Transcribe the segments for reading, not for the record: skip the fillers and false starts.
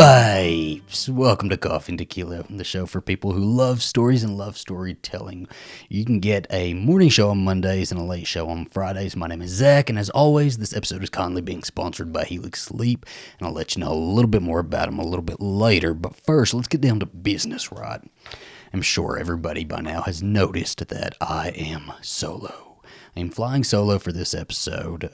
Babes, welcome to Coffee and Tequila, the show for people who love stories and love storytelling. You can get a morning show on Mondays and a late show on Fridays. My name is Zach, and as always, this episode is kindly being sponsored by Helix Sleep, and I'll let you know a little bit more about them a little bit later. But first, let's get down to business, right? I'm sure everybody by now has noticed that I am solo. I'm flying solo for this episode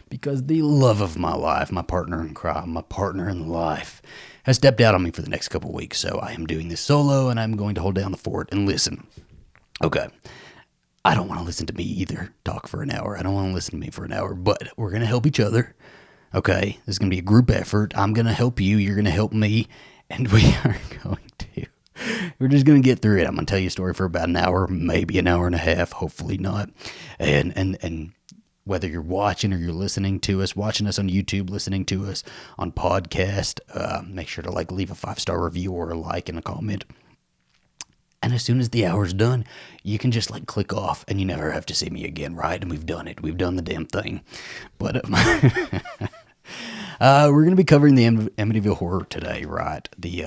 because the love of my life, my partner in crime, my partner in life, has stepped out on me for the next couple weeks. So I am doing this solo, and I'm going to hold down the fort and listen. Okay, I don't want to listen to me either talk for an hour. I don't want to listen to me for an hour, but we're going to help each other. Okay, this is going to be a group effort. I'm going to help you. You're going to help me, and we are going to. We're just going to get through it. I'm going to tell you a story for about an hour, maybe an hour and a half, hopefully not. And whether you're watching or you're listening to us, watching us on YouTube, listening to us on podcast, make sure to leave a 5-star review or a like and a comment. And as soon as the hour's done, you can just click off and you never have to see me again, right? And we've done it. We've done the damn thing. But we're going to be covering the Amityville Horror today, right? The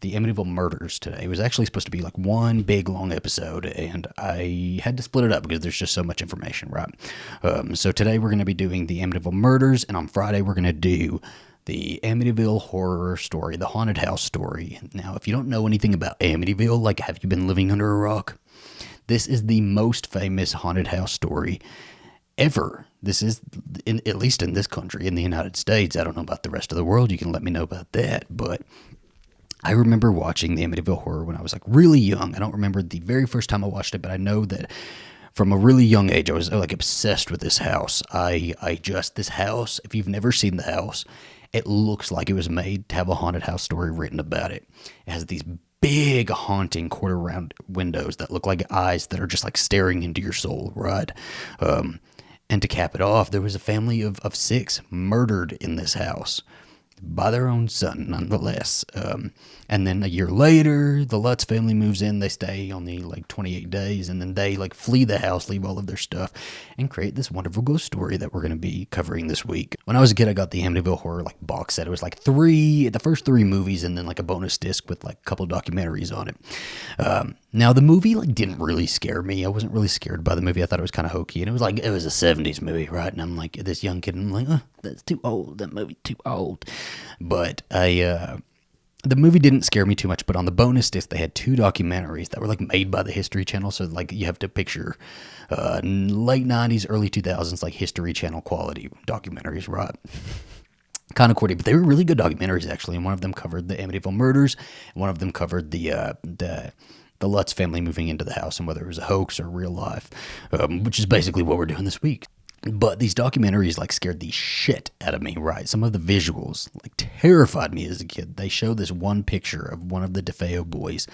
Amityville Murders today. It was actually supposed to be one big, long episode, and I had to split it up because there's just so much information, right? So today we're going to be doing the Amityville Murders, and on Friday we're going to do the Amityville Horror story, the haunted house story. Now, if you don't know anything about Amityville, have you been living under a rock? This is the most famous haunted house story ever. This is, at least in this country, in the United States. I don't know about the rest of the world. You can let me know about that. But I remember watching the Amityville Horror when I was really young. I don't remember the very first time I watched it, but I know that from a really young age, I was obsessed with this house. This house, if you've never seen the house, it looks like it was made to have a haunted house story written about it. It has these big haunting quarter round windows that look like eyes that are just staring into your soul, right? And to cap it off, there was a family of 6 murdered in this house by their own son, nonetheless. And then a year later, the Lutz family moves in. They stay only 28 days, and then they flee the house, leave all of their stuff, and create this wonderful ghost story that we're going to be covering this week. When I was a kid, I got the Amityville Horror box set. It was the first 3 movies, and then a bonus disc with a couple documentaries on it. Now the movie didn't really scare me. I wasn't really scared by the movie. I thought it was kind of hokey, and it was a 70s movie, right? And I'm this young kid, and I'm that's too old. That movie too old. But the movie didn't scare me too much, but on the bonus disc, they had 2 documentaries that were made by the History Channel. So you have to picture late 90s, early 2000s, History Channel quality documentaries, right? Kind of corny, but they were really good documentaries, actually. And one of them covered the Amityville Murders, and one of them covered the Lutz family moving into the house and whether it was a hoax or real life, which is basically what we're doing this week. But these documentaries scared the shit out of me, right? Some of the visuals terrified me as a kid. They show this one picture of one of the Defeo boys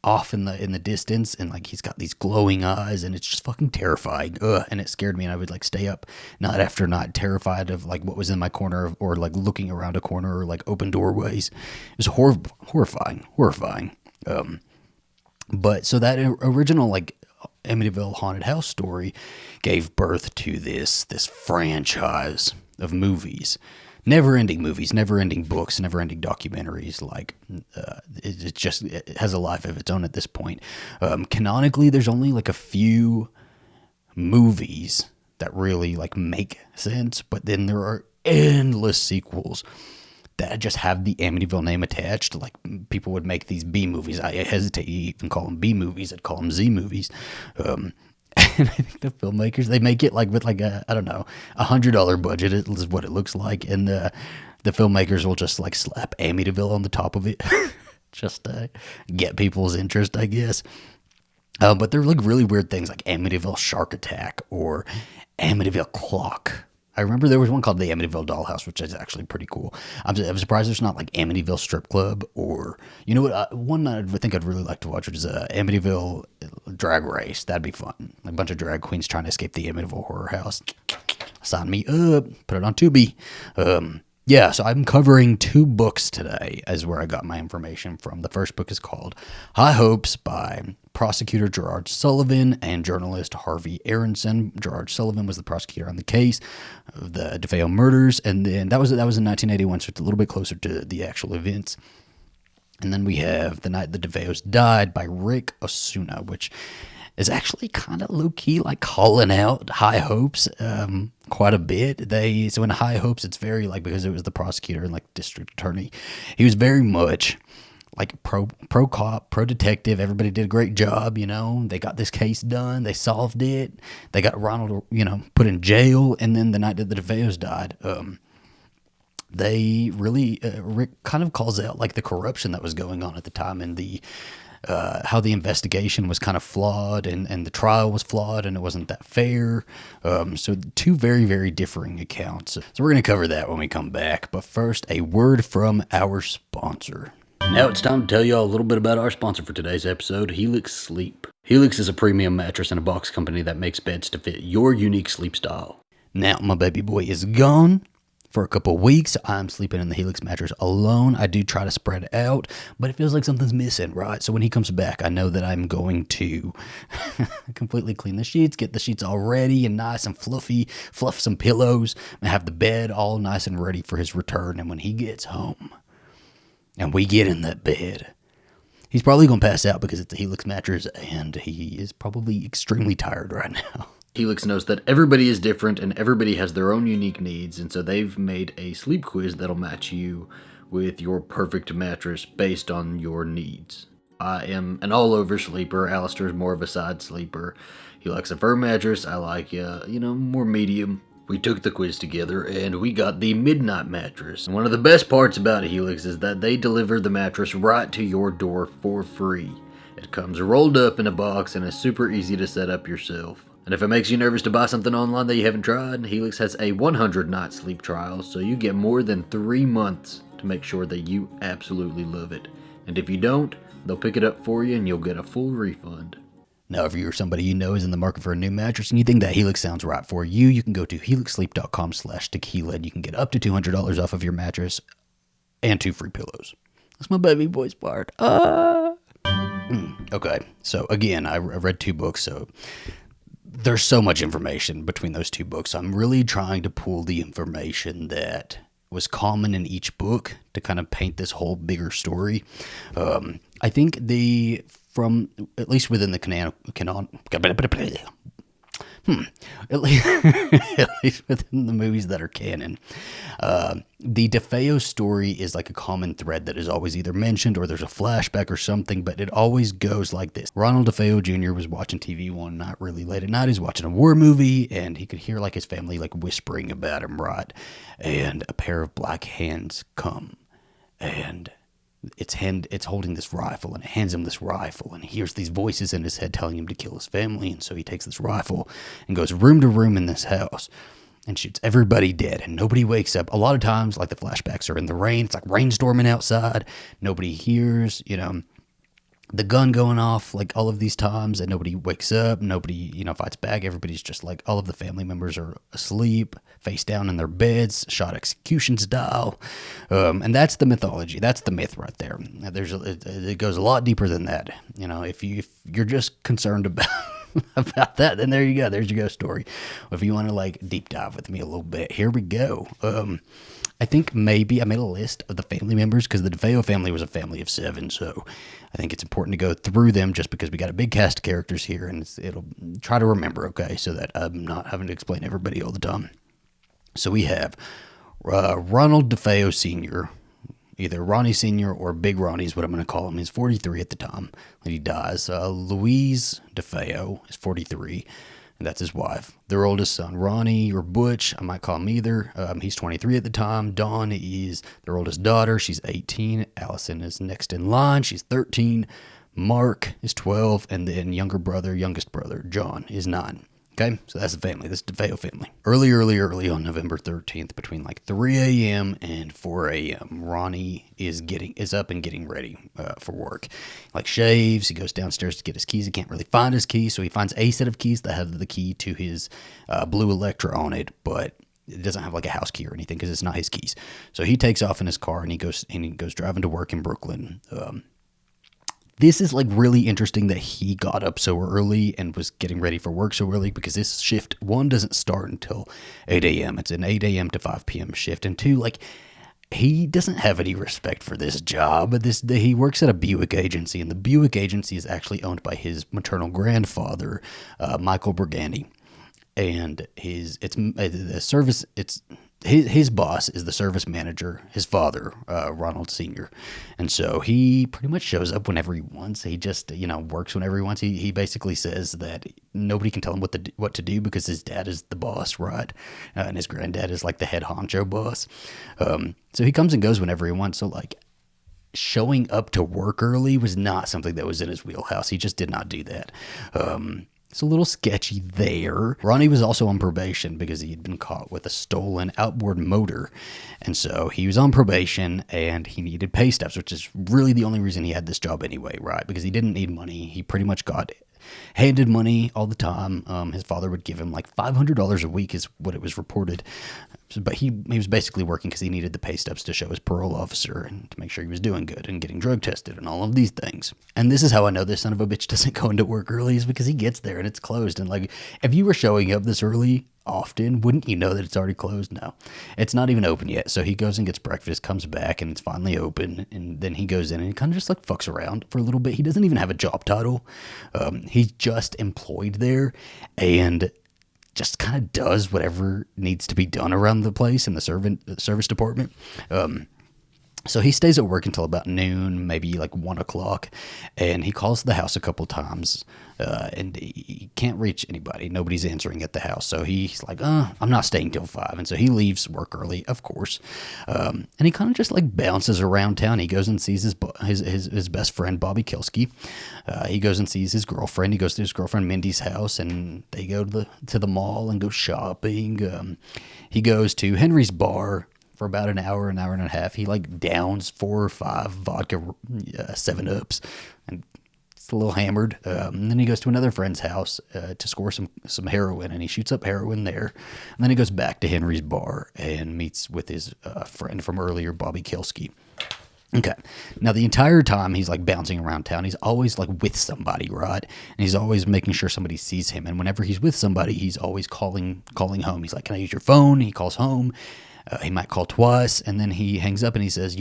off in the distance, and he's got these glowing eyes, and it's just fucking terrifying. And it scared me, and I would stay up night after night terrified of what was in my corner, or looking around a corner, or open doorways. It was horrifying. But so that original Amityville haunted house story gave birth to this franchise of movies, never-ending books, never-ending documentaries. It has a life of its own at this point. Canonically, there's only a few movies that really make sense, but then there are endless sequels that just have the Amityville name attached. People would make these B movies. I hesitate to even call them B movies. I'd call them Z movies. And I think the filmmakers, they make it with a, I don't know, $100 budget is what it looks like. And the filmmakers will just slap Amityville on the top of it. Just to get people's interest, I guess. But they're really weird things like Amityville Shark Attack or Amityville Clock. I remember there was one called the Amityville Dollhouse, which is actually pretty cool. I'm surprised there's not Amityville Strip Club, or, you know what, one I think I'd really like to watch, which is Amityville Drag Race. That'd be fun. A bunch of drag queens trying to escape the Amityville Horror House. Sign me up. Put it on Tubi. Yeah, so I'm covering 2 books today, is where I got my information from. The first book is called High Hopes by prosecutor Gerard Sullivan and journalist Harvey Aronson. Gerard Sullivan was the prosecutor on the case of the Defeo murders, and then that was in 1981, so it's a little bit closer to the actual events. And then we have The Night the Defeos Died by Rick Osuna, which is actually kind of low-key, like calling out High Hopes quite a bit. So in High Hopes, it's very, like, because it was the prosecutor and, like, district attorney, he was very much, like, pro-cop, pro-detective. Everybody did a great job, you know. They got this case done. They solved it. They got Ronald, you know, put in jail. And then the night that the Defeos died, they really, Rick kind of calls out, like, the corruption that was going on at the time, and the how the investigation was kind of flawed, and the trial was flawed, and it wasn't that fair. So two very, very differing accounts. So we're going to cover that when we come back. But first, a word from our sponsor. Now it's time to tell you all a little bit about our sponsor for today's episode, Helix Sleep. Helix is a premium mattress and a box company that makes beds to fit your unique sleep style. Now my baby boy is gone. For a couple of weeks, I'm sleeping in the Helix mattress alone. I do try to spread out, but it feels like something's missing, right? So when he comes back, I know that I'm going to completely clean the sheets, get the sheets all ready and nice and fluffy, fluff some pillows, and have the bed all nice and ready for his return. And when he gets home and we get in that bed, he's probably going to pass out because it's a Helix mattress, and he is probably extremely tired right now. Helix knows that everybody is different and everybody has their own unique needs, and so they've made a sleep quiz that'll match you with your perfect mattress based on your needs. I am an all-over sleeper. Alastair is more of a side sleeper. He likes a firm mattress. I like, more medium. We took the quiz together and we got the Midnight mattress. And one of the best parts about Helix is that they deliver the mattress right to your door for free. It comes rolled up in a box and is super easy to set up yourself. And if it makes you nervous to buy something online that you haven't tried, Helix has a 100-night sleep trial, so you get more than 3 months to make sure that you absolutely love it. And if you don't, they'll pick it up for you and you'll get a full refund. Now, if you're somebody you know is in the market for a new mattress and you think that Helix sounds right for you, you can go to helixsleep.com/tequila and you can get up to $200 off of your mattress and 2 free pillows. That's my baby boy's part. Okay, so again, I read 2 books, so there's so much information between those 2 books. I'm really trying to pull the information that was common in each book to kind of paint this whole bigger story. I think from at least within the at least within the movies that are canon, the Defeo story is like a common thread that is always either mentioned or there's a flashback or something, but it always goes like this. Ronald Defeo Jr. was watching TV one night really late at night. He's watching a war movie and he could hear like his family like whispering about him, right? And a pair of black hands come and it's holding this rifle, and it hands him this rifle, and he hears these voices in his head telling him to kill his family, and so he takes this rifle and goes room to room in this house and shoots everybody dead, and nobody wakes up. A lot of times, like, the flashbacks are in the rain. It's like rainstorming outside. Nobody hears, the gun going off, like, all of these times, and nobody wakes up. Nobody, fights back. Everybody's just like, all of the family members are asleep, face down in their beds, shot execution style. And that's the mythology. That's the myth right there. It goes a lot deeper than that. If you're just concerned about about that, then there you go. There's your ghost story. If you want to like deep dive with me a little bit, here we go. I think maybe I made a list of the family members because the Defeo family was a family of 7, so I think it's important to go through them just because we got a big cast of characters here, and it'll try to remember, okay, so that I'm not having to explain everybody all the time. So we have Ronald Defeo Sr., either Ronnie Sr. or Big Ronnie is what I'm going to call him. He's 43 at the time that he dies. Louise Defeo is 43, and that's his wife. Their oldest son, Ronnie, or Butch, I might call him either. He's 23 at the time. Dawn is their oldest daughter. She's 18. Allison is next in line. She's 13. Mark is 12. And then youngest brother, John, is 9. Okay, so that's the family. That's the Defeo family. Early on November 13th, between like 3 a.m. and 4 a.m., Ronnie is up and getting ready for work. Like shaves, he goes downstairs to get his keys. He can't really find his keys, so he finds a set of keys that have the key to his blue Electra on it, but it doesn't have like a house key or anything because it's not his keys. So he takes off in his car and he goes driving to work in Brooklyn. This is like really interesting that he got up so early and was getting ready for work so early, because this shift, one, doesn't start until 8 a.m. It's an 8 a.m. to 5 p.m. shift. And two, like, he doesn't have any respect for this job. He works at a Buick agency, and the Buick agency is actually owned by his maternal grandfather, Michael Burgandy. And his boss is the service manager, his father, Ronald Sr. And so he pretty much shows up whenever he wants. He just, works whenever he wants. He basically says that nobody can tell him what to do because his dad is the boss, right? And his granddad is like the head honcho boss. So he comes and goes whenever he wants. So like, showing up to work early was not something that was in his wheelhouse. He just did not do that. It's a little sketchy there. Ronnie was also on probation because he had been caught with a stolen outboard motor. And so he was on probation and he needed pay stubs, which is really the only reason he had this job anyway, right? Because he didn't need money. He pretty much got handed money all the time. His father would give him like $500 a week is what it was reported. But he was basically working because he needed the pay stubs to show his parole officer and to make sure he was doing good and getting drug tested and all of these things. And this is how I know this son of a bitch doesn't go into work early, is because he gets there and it's closed. And like, if you were showing up this early often, wouldn't you know that it's already closed? No, it's not even open yet. So he goes and gets breakfast, comes back, and it's finally open. And then he goes in and he kind of just like fucks around for a little bit. He doesn't even have a job title. He's just employed there and just kind of does whatever needs to be done around the place in the service department. So he stays at work until about noon, maybe like 1 o'clock, and he calls the house a couple times, and he can't reach anybody. Nobody's answering at the house. So he's like, I'm not staying till 5. And so he leaves work early, of course. And he kind of just like bounces around town. He goes and sees his best friend, Bobby Kilski. He goes and sees his girlfriend. He goes to his girlfriend Mindy's house, and they go to the mall and go shopping. He goes to Henry's bar for about an hour and a half. He like downs 4 or 5 vodka 7-Ups, and it's a little hammered. And then he goes to another friend's house to score some heroin, and he shoots up heroin there. And then he goes back to Henry's bar and meets with his friend from earlier, Bobby Kilski. Okay. Now, the entire time he's like bouncing around town, he's always like with somebody, right? And he's always making sure somebody sees him. And whenever he's with somebody, he's always calling home. He's like, "Can I use your phone?" He calls home. He might call twice, and then he hangs up and he says,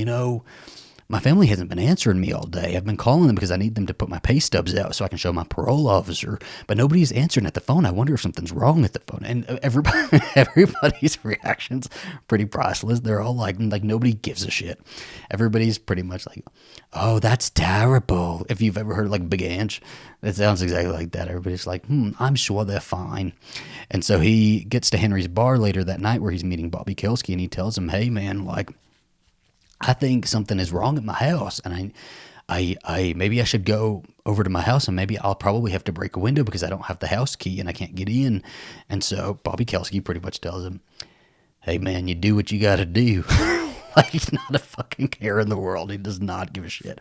my family hasn't been answering me all day. I've been calling them because I need them to put my pay stubs out so I can show my parole officer, but nobody's answering at the phone. I wonder if something's wrong at the phone. And everybody's reactions pretty priceless. They're all like nobody gives a shit. Everybody's pretty much like, "Oh, that's terrible." If you've ever heard like Big Ange, it sounds exactly like that. Everybody's like, "I'm sure they're fine." And so he gets to Henry's bar later that night where he's meeting Bobby Kilski, and he tells him, "Hey man, like, I think something is wrong at my house, and I maybe I should go over to my house, and maybe I'll probably have to break a window because I don't have the house key and I can't get in." And so Bobby Kilski pretty much tells him, "Hey man, you do what you got to do." Like, he's not a fucking care in the world. He does not give a shit.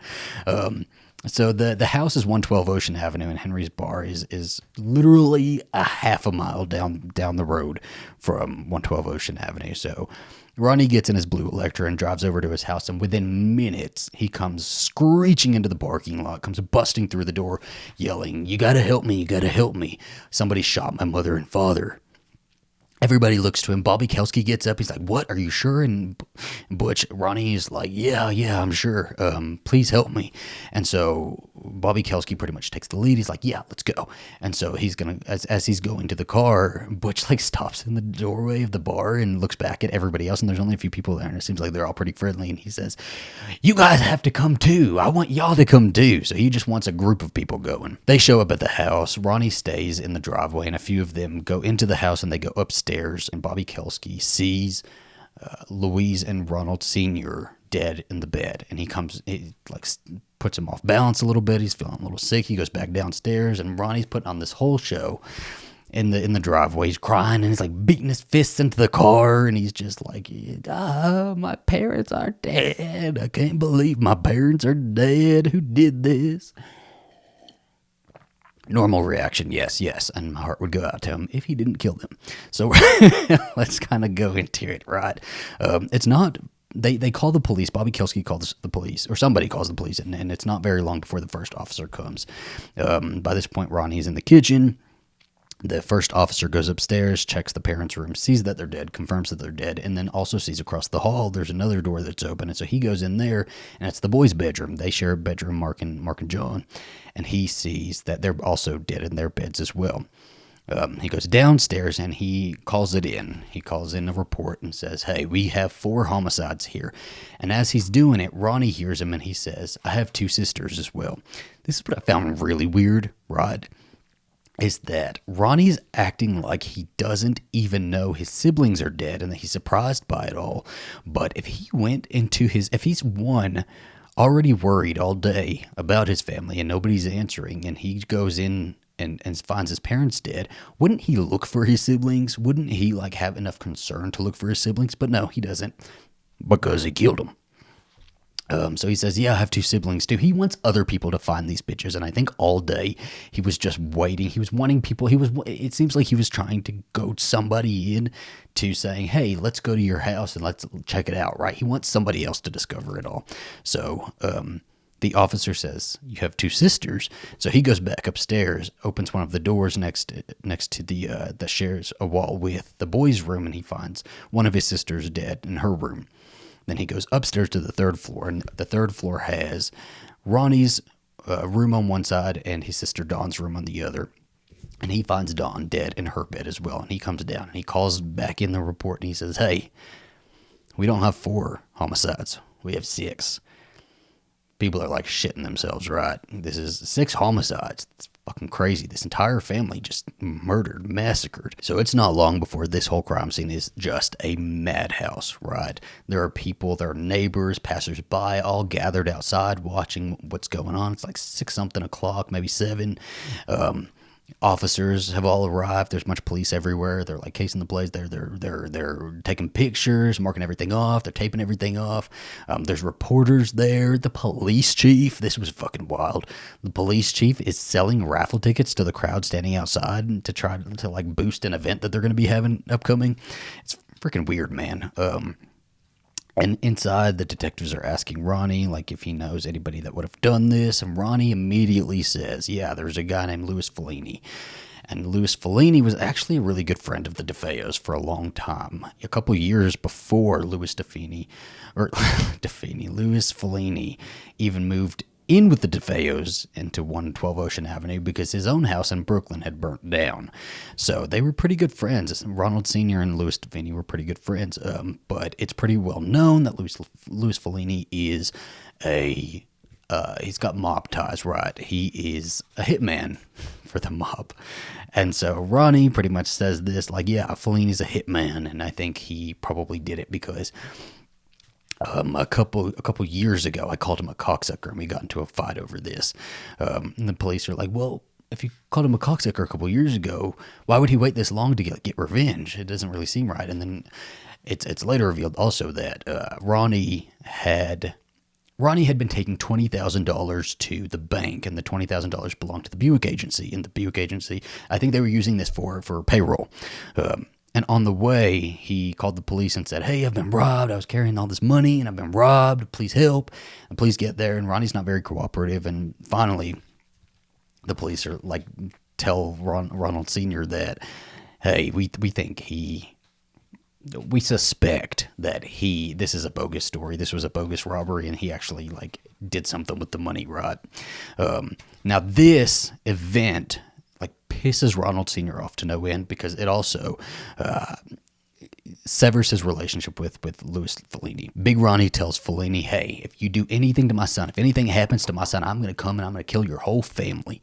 So the house is 112 Ocean Avenue, and Henry's bar is literally a half a mile down the road from 112 Ocean Avenue. So Ronnie gets in his blue Electra and drives over to his house, and within minutes, he comes screeching into the parking lot, comes busting through the door, yelling, "You gotta help me, you gotta help me. Somebody shot my mother and father." Everybody looks to him. Bobby Kilski gets up. He's like, "What? Are you sure?" And Ronnie is like, yeah, I'm sure. Please help me." And so Bobby Kilski pretty much takes the lead. He's like, "Yeah, let's go." And so he's going to, as he's going to the car, Butch like stops in the doorway of the bar and looks back at everybody else. And there's only a few people there. And it seems like they're all pretty friendly. And he says, "You guys have to come too. I want y'all to come too." So he just wants a group of people going. They show up at the house. Ronnie stays in the driveway, and a few of them go into the house and they go upstairs. And Bobby Kilski sees Louise and Ronald Sr. dead in the bed, and he like puts him off balance a little bit. He's feeling a little sick. He goes back downstairs, and Ronnie's putting on this whole show in the driveway. He's crying, and he's like beating his fists into the car, and he's just like, "My parents are dead. I can't believe my parents are dead. Who did this?" Normal reaction, yes, and my heart would go out to him if he didn't kill them. So let's kind of go into it, right? It's not they call the police. Bobby Kelsky calls the police, or somebody calls the police, and it's not very long before the first officer comes. By this point, Ronnie's in the kitchen. The first officer goes upstairs, checks the parents' room, sees that they're dead, confirms that they're dead, and then also sees across the hall there's another door that's open. And so he goes in there, and it's the boys' bedroom. They share a bedroom, Mark and John, and he sees that they're also dead in their beds as well. He goes downstairs and he calls it in. He calls in a report and says, hey, we have 4 homicides here. And as he's doing it, Ronnie hears him and he says, I have 2 sisters as well. This is what I found really weird, right? Is that Ronnie's acting like he doesn't even know his siblings are dead and that he's surprised by it all. But if he went into if he's already worried all day about his family and nobody's answering, and he goes in and finds his parents dead, wouldn't he look for his siblings? Wouldn't he have enough concern to look for his siblings? But no, he doesn't, because he killed them. So he says, yeah, I have 2 siblings too. He wants other people to find these bitches. And I think all day he was just waiting. He was wanting people. It seems like he was trying to goad somebody in to saying, hey, let's go to your house and let's check it out, right? He wants somebody else to discover it all. So, the officer says, you have 2 sisters. So he goes back upstairs, opens one of the doors next to the that shares a wall with the boys' room, and he finds one of his sisters dead in her room. Then he goes upstairs to the 3rd floor, and the 3rd floor has Ronnie's room on one side and his sister Dawn's room on the other. And he finds Dawn dead in her bed as well. And he comes down and he calls back in the report and he says, hey, we don't have 4 homicides. We have 6. People are shitting themselves, right? This is 6 homicides. It's fucking crazy. This entire family just murdered, massacred. So it's not long before this whole crime scene is just a madhouse, right? There are people, there are neighbors, passersby, all gathered outside watching what's going on. It's 6-something o'clock, maybe 7. Officers have all arrived. There's much police everywhere. They're casing the place. They're taking pictures, marking everything off. They're taping everything off. There's reporters there. The police chief. This was fucking wild. The police chief is selling raffle tickets to the crowd standing outside to try to boost an event that they're going to be having upcoming. It's freaking weird, man. And inside, the detectives are asking Ronnie, if he knows anybody that would have done this. And Ronnie immediately says, yeah, there's a guy named Louis Fellini. And Louis Fellini was actually a really good friend of the Defeos for a long time. A couple years before Louis Fellini even moved in with the Defeos into 112 Ocean Avenue because his own house in Brooklyn had burnt down. So they were pretty good friends. Ronald Sr. and Louis Fellini were pretty good friends. But it's pretty well known that Louis Fellini is he's got mob ties, right? He is a hitman for the mob. And so Ronnie pretty much says this, yeah, Fellini's a hitman. And I think he probably did it because a couple years ago, I called him a cocksucker, and we got into a fight over this. And the police are like, well, if you called him a cocksucker a couple years ago, why would he wait this long to get revenge? It doesn't really seem right. And then it's later revealed also that Ronnie had been taking $20,000 to the bank, and the $20,000 belonged to the Buick agency. And the Buick agency, I think they were using this for payroll. And on the way, he called the police and said, hey, I've been robbed. I was carrying all this money, and I've been robbed. Please help. And please get there. And Ronnie's not very cooperative. And finally, the police are tell Ronald Sr. that, hey, we suspect that this is a bogus story. This was a bogus robbery, and he actually did something with the money, right? Now this event pisses Ronald Sr. off to no end because it also severs his relationship with Louis Fellini. Big Ronnie tells Fellini, hey, if you do anything to my son, if anything happens to my son, I'm going to come and I'm going to kill your whole family.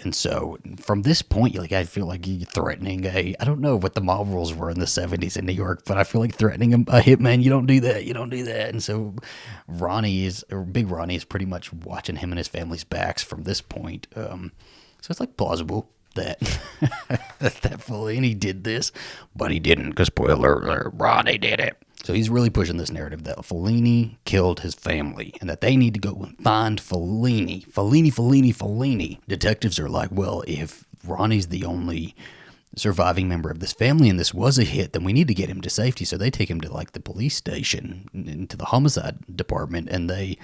And so from this point, I feel like you're threatening I don't know what the mob rules were in the 70s in New York, but I feel like threatening a hitman, you don't do that. And so Big Ronnie is pretty much watching him and his family's backs from this point. So it's plausible that Fellini did this, but he didn't, because spoiler alert, Ronnie did it. So he's really pushing this narrative that Fellini killed his family and that they need to go and find Fellini. Detectives are like, well, if Ronnie's the only surviving member of this family and this was a hit, then we need to get him to safety. So they take him to like the police station, into the homicide department, and they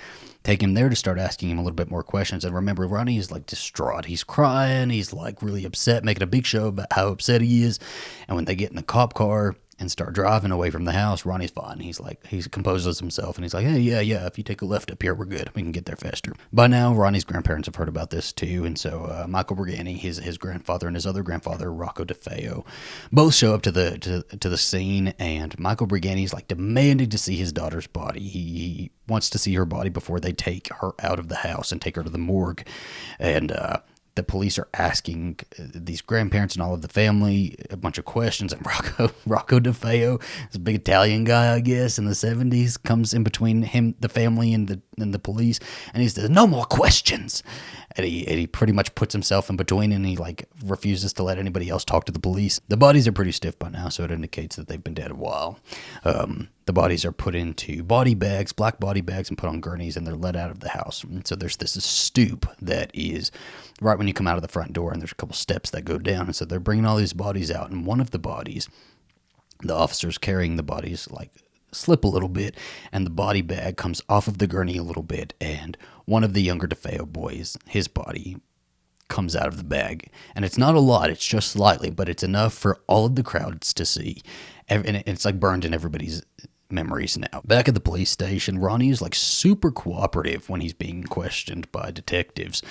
take him there to start asking him a little bit more questions. And remember, Ronnie is like distraught. He's crying. He's like really upset, making a big show about how upset he is. And when they get in the cop car and start driving away from the house, Ronnie's fine. He's like, he composes himself and he's like, hey, yeah, if you take a left up here, we're good. We can get there faster. By now, Ronnie's grandparents have heard about this too. And so Michael Brigani, his grandfather, and his other grandfather, Rocco Defeo, both show up to the scene. And Michael Brigani's like demanding to see his daughter's body. He wants to see her body before they take her out of the house and take her to the morgue. And the police are asking these grandparents and all of the family a bunch of questions, and Rocco Defeo, this big Italian guy, I guess, in the 70s, comes in between him, the family, and the police, and he says, "No more questions." And he pretty much puts himself in between, and he like refuses to let anybody else talk to the police. The bodies are pretty stiff by now, so it indicates that they've been dead a while. The bodies are put into body bags, black body bags, and put on gurneys, and they're let out of the house. And so there's this stoop that is right when you come out of the front door, and there's a couple steps that go down. And so they're bringing all these bodies out, and one of the bodies, the officers carrying the bodies, like slip a little bit, and the body bag comes off of the gurney a little bit, and one of the younger Defeo boys, his body comes out of the bag. And it's not a lot, it's just slightly, but it's enough for all of the crowds to see. And it's like burned in everybody's memories now. Back at the police station, Ronnie is like super cooperative when he's being questioned by detectives.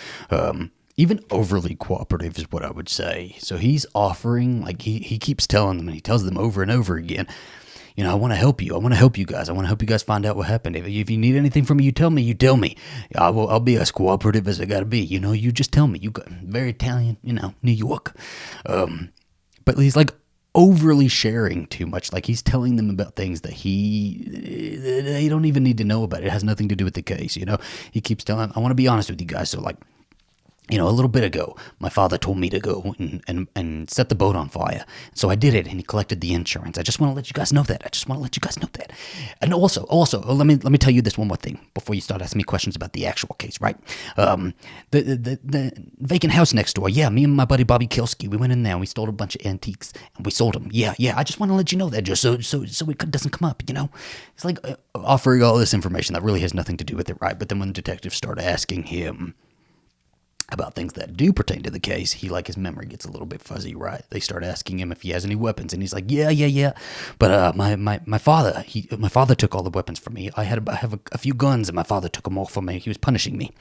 Even overly cooperative is what I would say. So he's offering, like he keeps telling them, and he tells them over and over again, you know, I want to help you. I want to help you guys. I want to help you guys find out what happened. If you need anything from me, you tell me. You tell me. I'll be as cooperative as I got to be. You know, you just tell me. You got very Italian, you know, New York. But he's like overly sharing too much. Like he's telling them about things that they don't even need to know about. It has nothing to do with the case. You know, he keeps telling them, I want to be honest with you guys. So like, you know, a little bit ago, my father told me to go and set the boat on fire. So I did it, and he collected the insurance. I just want to let you guys know that. And also, let me tell you this one more thing before you start asking me questions about the actual case, right? The vacant house next door. Yeah, me and my buddy Bobby Kilski, we went in there and we stole a bunch of antiques and we sold them. Yeah. I just want to let you know that, just so it doesn't come up, you know? It's like offering all this information that really has nothing to do with it, right? But then when the detectives start asking him about things that do pertain to the case, his memory gets a little bit fuzzy, right? They start asking him if he has any weapons, and he's like, yeah. But my father took all the weapons from me. I have a few guns, and my father took them all from me. He was punishing me.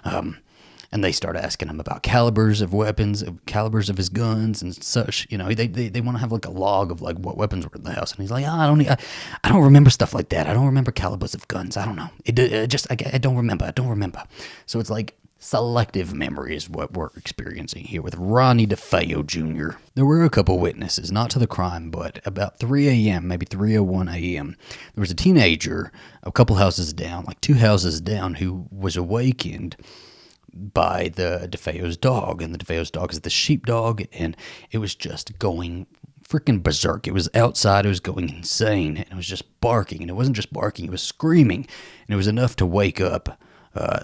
And they start asking him about calibers of weapons, calibers of his guns and such. You know, they want to have like a log of like what weapons were in the house. And he's like, I don't remember stuff like that. I don't remember calibers of guns. I don't know. I don't remember. So it's like, selective memory is what we're experiencing here with Ronnie Defeo Jr. There were a couple witnesses, not to the crime, but about 3 a.m., maybe 3:01 a.m., there was a teenager a couple houses down, like 2 houses down, who was awakened by the Defeo's dog. And the Defeo's dog is the sheepdog, and it was just going freaking berserk. It was outside, it was going insane, and it was just barking. And it wasn't just barking, it was screaming. And it was enough to wake up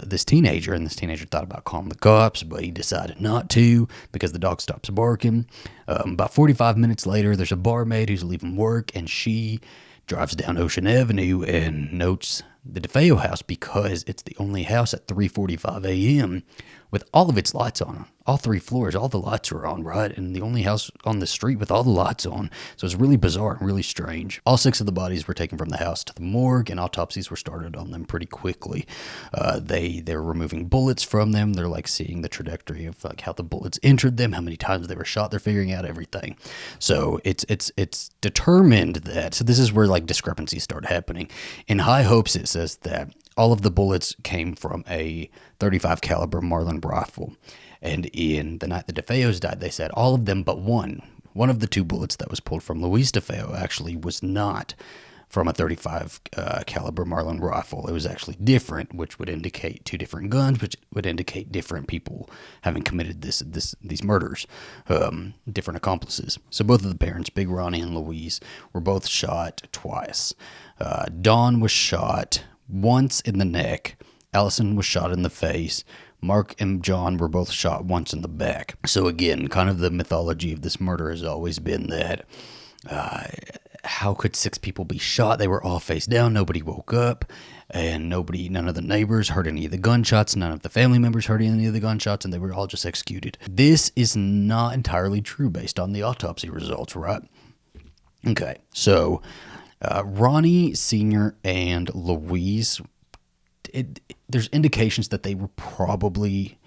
this teenager, and this teenager thought about calling the cops, but he decided not to because the dog stops barking. About 45 minutes later, there's a barmaid who's leaving work, and she drives down Ocean Avenue and notes the Defeo house because it's the only house at 3:45 a.m. with all of its lights on. All 3 floors, all the lights are on, right? And the only house on the street with all the lights on. So it's really bizarre and really strange. All 6 of the bodies were taken from the house to the morgue, and autopsies were started on them pretty quickly. They're removing bullets from them. They're like seeing the trajectory of like how the bullets entered them, how many times they were shot. They're figuring out everything. So it's determined that, so this is where like discrepancies start happening. In High Hopes, it says that all of the bullets came from a .35 caliber Marlin rifle. And in the night the Defeos died, they said all of them but one. One of the 2 bullets that was pulled from Luis Defeo actually was not from a .35 caliber Marlin rifle. It was actually different, which would indicate 2 different guns, which would indicate different people having committed these murders, different accomplices. So both of the parents, Big Ronnie and Luis, were both shot twice. Dawn was shot once in the neck. Allison was shot in the face. Mark and John were both shot once in the back. So again, kind of the mythology of this murder has always been that how could 6 people be shot? They were all face down. Nobody woke up, and none of the neighbors heard any of the gunshots. None of the family members heard any of the gunshots, and they were all just executed. This is not entirely true based on the autopsy results, right? Okay, so Ronnie Sr. and Louise, there's indications that they were probably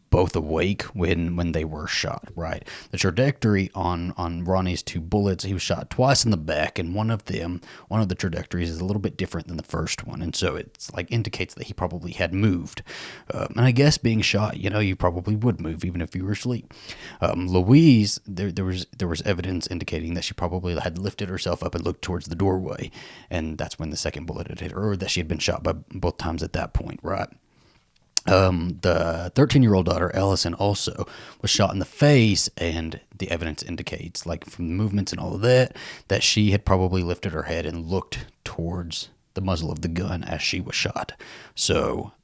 both awake when they were shot, right? The trajectory on Ronnie's 2 bullets, he was shot twice in the back, and one of the trajectories is a little bit different than the first one, and so it's like indicates that he probably had moved. And I guess being shot, you probably would move even if you were asleep. Louise, there was evidence indicating that she probably had lifted herself up and looked towards the doorway, and that's when the second bullet had hit her, or that she had been shot by both times at that point, right? The 13-year-old daughter, Allison, also was shot in the face, and the evidence indicates, like from the movements and all of that she had probably lifted her head and looked towards the muzzle of the gun as she was shot. So,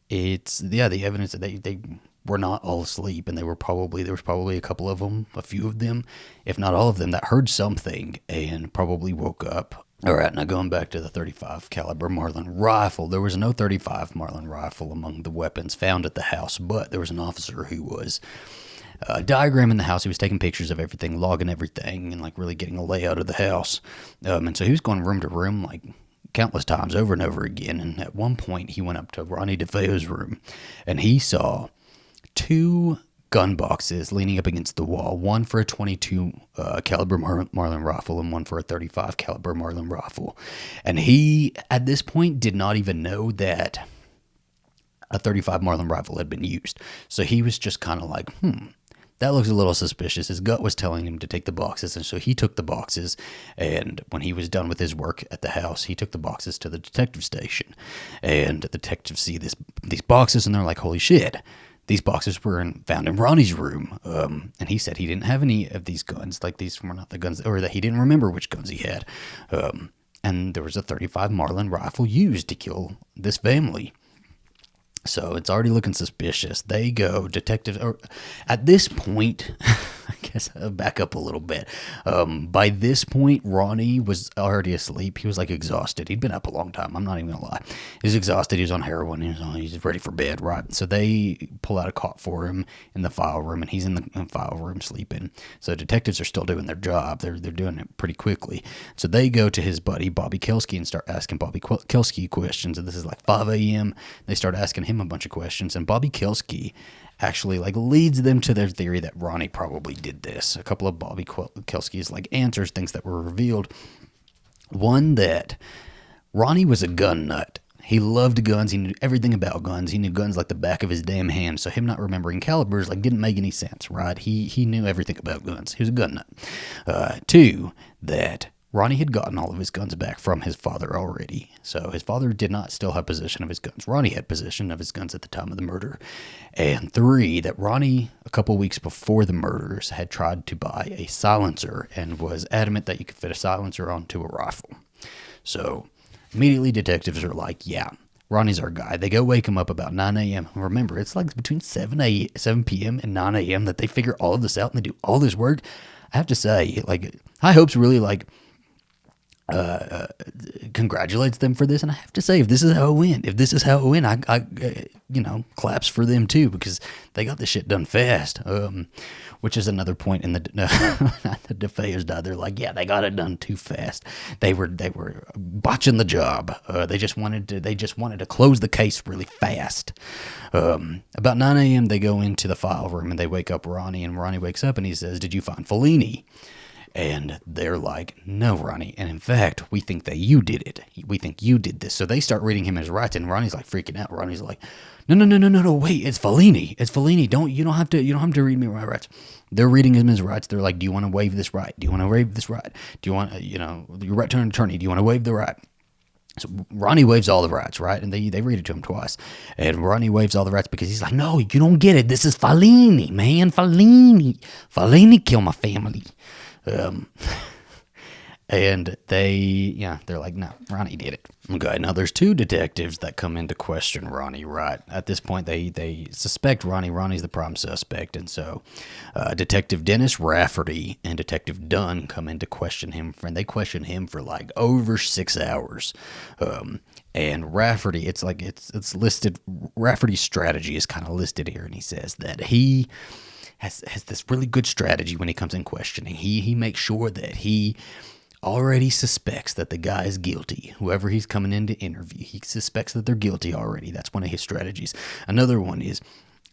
the evidence that they were not all asleep, and there was probably a couple of them, a few of them, if not all of them, that heard something and probably woke up. All right, now going back to the .35 caliber Marlin rifle, there was no .35 Marlin rifle among the weapons found at the house, but there was an officer who was diagramming the house. He was taking pictures of everything, logging everything, and like really getting a layout of the house. And so he was going room to room like countless times over and over again. And at one point, he went up to Ronnie Defeo's room, and he saw 2 gun boxes leaning up against the wall, one for a .22 caliber Marlin rifle and one for a .35 caliber Marlin rifle. And he, at this point, did not even know that a .35 Marlin rifle had been used. So he was just kind of like, that looks a little suspicious. His gut was telling him to take the boxes, and so he took the boxes, and when he was done with his work at the house, he took the boxes to the detective station. And the detectives see these boxes, and they're like, holy shit. These boxes were found in Ronnie's room, and he said he didn't have any of these guns, like these were not the guns, or that he didn't remember which guns he had. And there was a .35 Marlin rifle used to kill this family. So it's already looking suspicious. They go, detectives, or at this point, I guess I'll back up a little bit. By this point, Ronnie was already asleep. He was like exhausted. He'd been up a long time. I'm not even gonna lie. He was exhausted. He was on heroin. He's ready for bed, right? So they pull out a cot for him in the file room, and he's in the file room sleeping. So detectives are still doing their job. They're doing it pretty quickly. So they go to his buddy, Bobby Kelsky, and start asking Bobby Kelsky questions. And this is like 5 a.m. They start asking him a bunch of questions, and Bobby Kelsky actually like leads them to their theory that Ronnie probably did this. A couple of Bobby Kelsky's like answers, things that were revealed. One, that Ronnie was a gun nut. He loved guns. He knew everything about guns. He knew guns like the back of his damn hand. So him not remembering calibers like didn't make any sense, right? He knew everything about guns. He was a gun nut. 2, that Ronnie had gotten all of his guns back from his father already. So his father did not still have possession of his guns. Ronnie had possession of his guns at the time of the murder. And 3, that Ronnie, a couple weeks before the murders, had tried to buy a silencer and was adamant that you could fit a silencer onto a rifle. So immediately detectives are like, yeah, Ronnie's our guy. They go wake him up about 9 a.m. Remember, it's like between 7 p.m. and 9 a.m. that they figure all of this out and they do all this work. I have to say, like, High Hopes really, like, congratulates them for this, and I have to say, if this is how it went, I claps for them too, because they got this shit done fast. Which is another point in the Defeos died. They're like, yeah, they got it done too fast. They were botching the job. They just wanted to close the case really fast. About 9 a.m. they go into the file room and they wake up Ronnie, and Ronnie wakes up and he says, "Did you find Fellini?" And they're like, "No, Ronnie. And in fact, we think that you did it. We think you did this." So they start reading him his rights, and Ronnie's like freaking out. Ronnie's like, No, wait, it's Fellini. It's Fellini. You don't have to read me my rights. They're reading him his rights. They're like, "Do you want to waive this right? Do you want to waive this right? Do you want, your right to an attorney? Do you want to waive the right?" So Ronnie waives all the rights, right? And they read it to him twice. And Ronnie waives all the rights because he's like, "No, you don't get it. This is Fellini, man. Fellini killed my family." And they're like, no, Ronnie did it. Okay, now there's two detectives that come in to question Ronnie, right? At this point, they suspect Ronnie. Ronnie's the prime suspect. And so Detective Dennis Rafferty and Detective Dunn come in to question him. And they question him for like over 6 hours. And Rafferty, it's listed, Rafferty's strategy is kind of listed here. And he says that he has this really good strategy when he comes in questioning. He makes sure that he already suspects that the guy is guilty. Whoever he's coming in to interview, he suspects that they're guilty already. That's one of his strategies. Another one is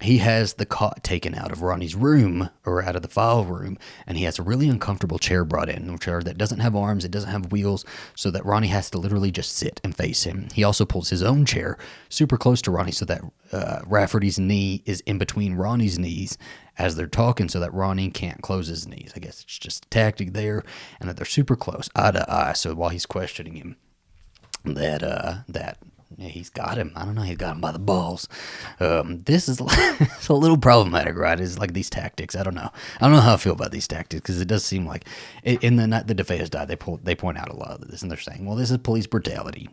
he has the cot taken out of Ronnie's room, or out of the file room, and he has a really uncomfortable chair brought in, a chair that doesn't have arms, it doesn't have wheels, so that Ronnie has to literally just sit and face him. He also pulls his own chair super close to Ronnie so that Rafferty's knee is in between Ronnie's knees as they're talking, so that Ronnie can't close his knees. I guess it's just a tactic there, and that they're super close, eye to eye, so while he's questioning him, that he's got him. I don't know. He's got him by the balls. This is it's a little problematic, right? It's like these tactics. I don't know how I feel about these tactics, because it does seem like in the night the Defeos died, they point out a lot of this, and they're saying, well, this is police brutality.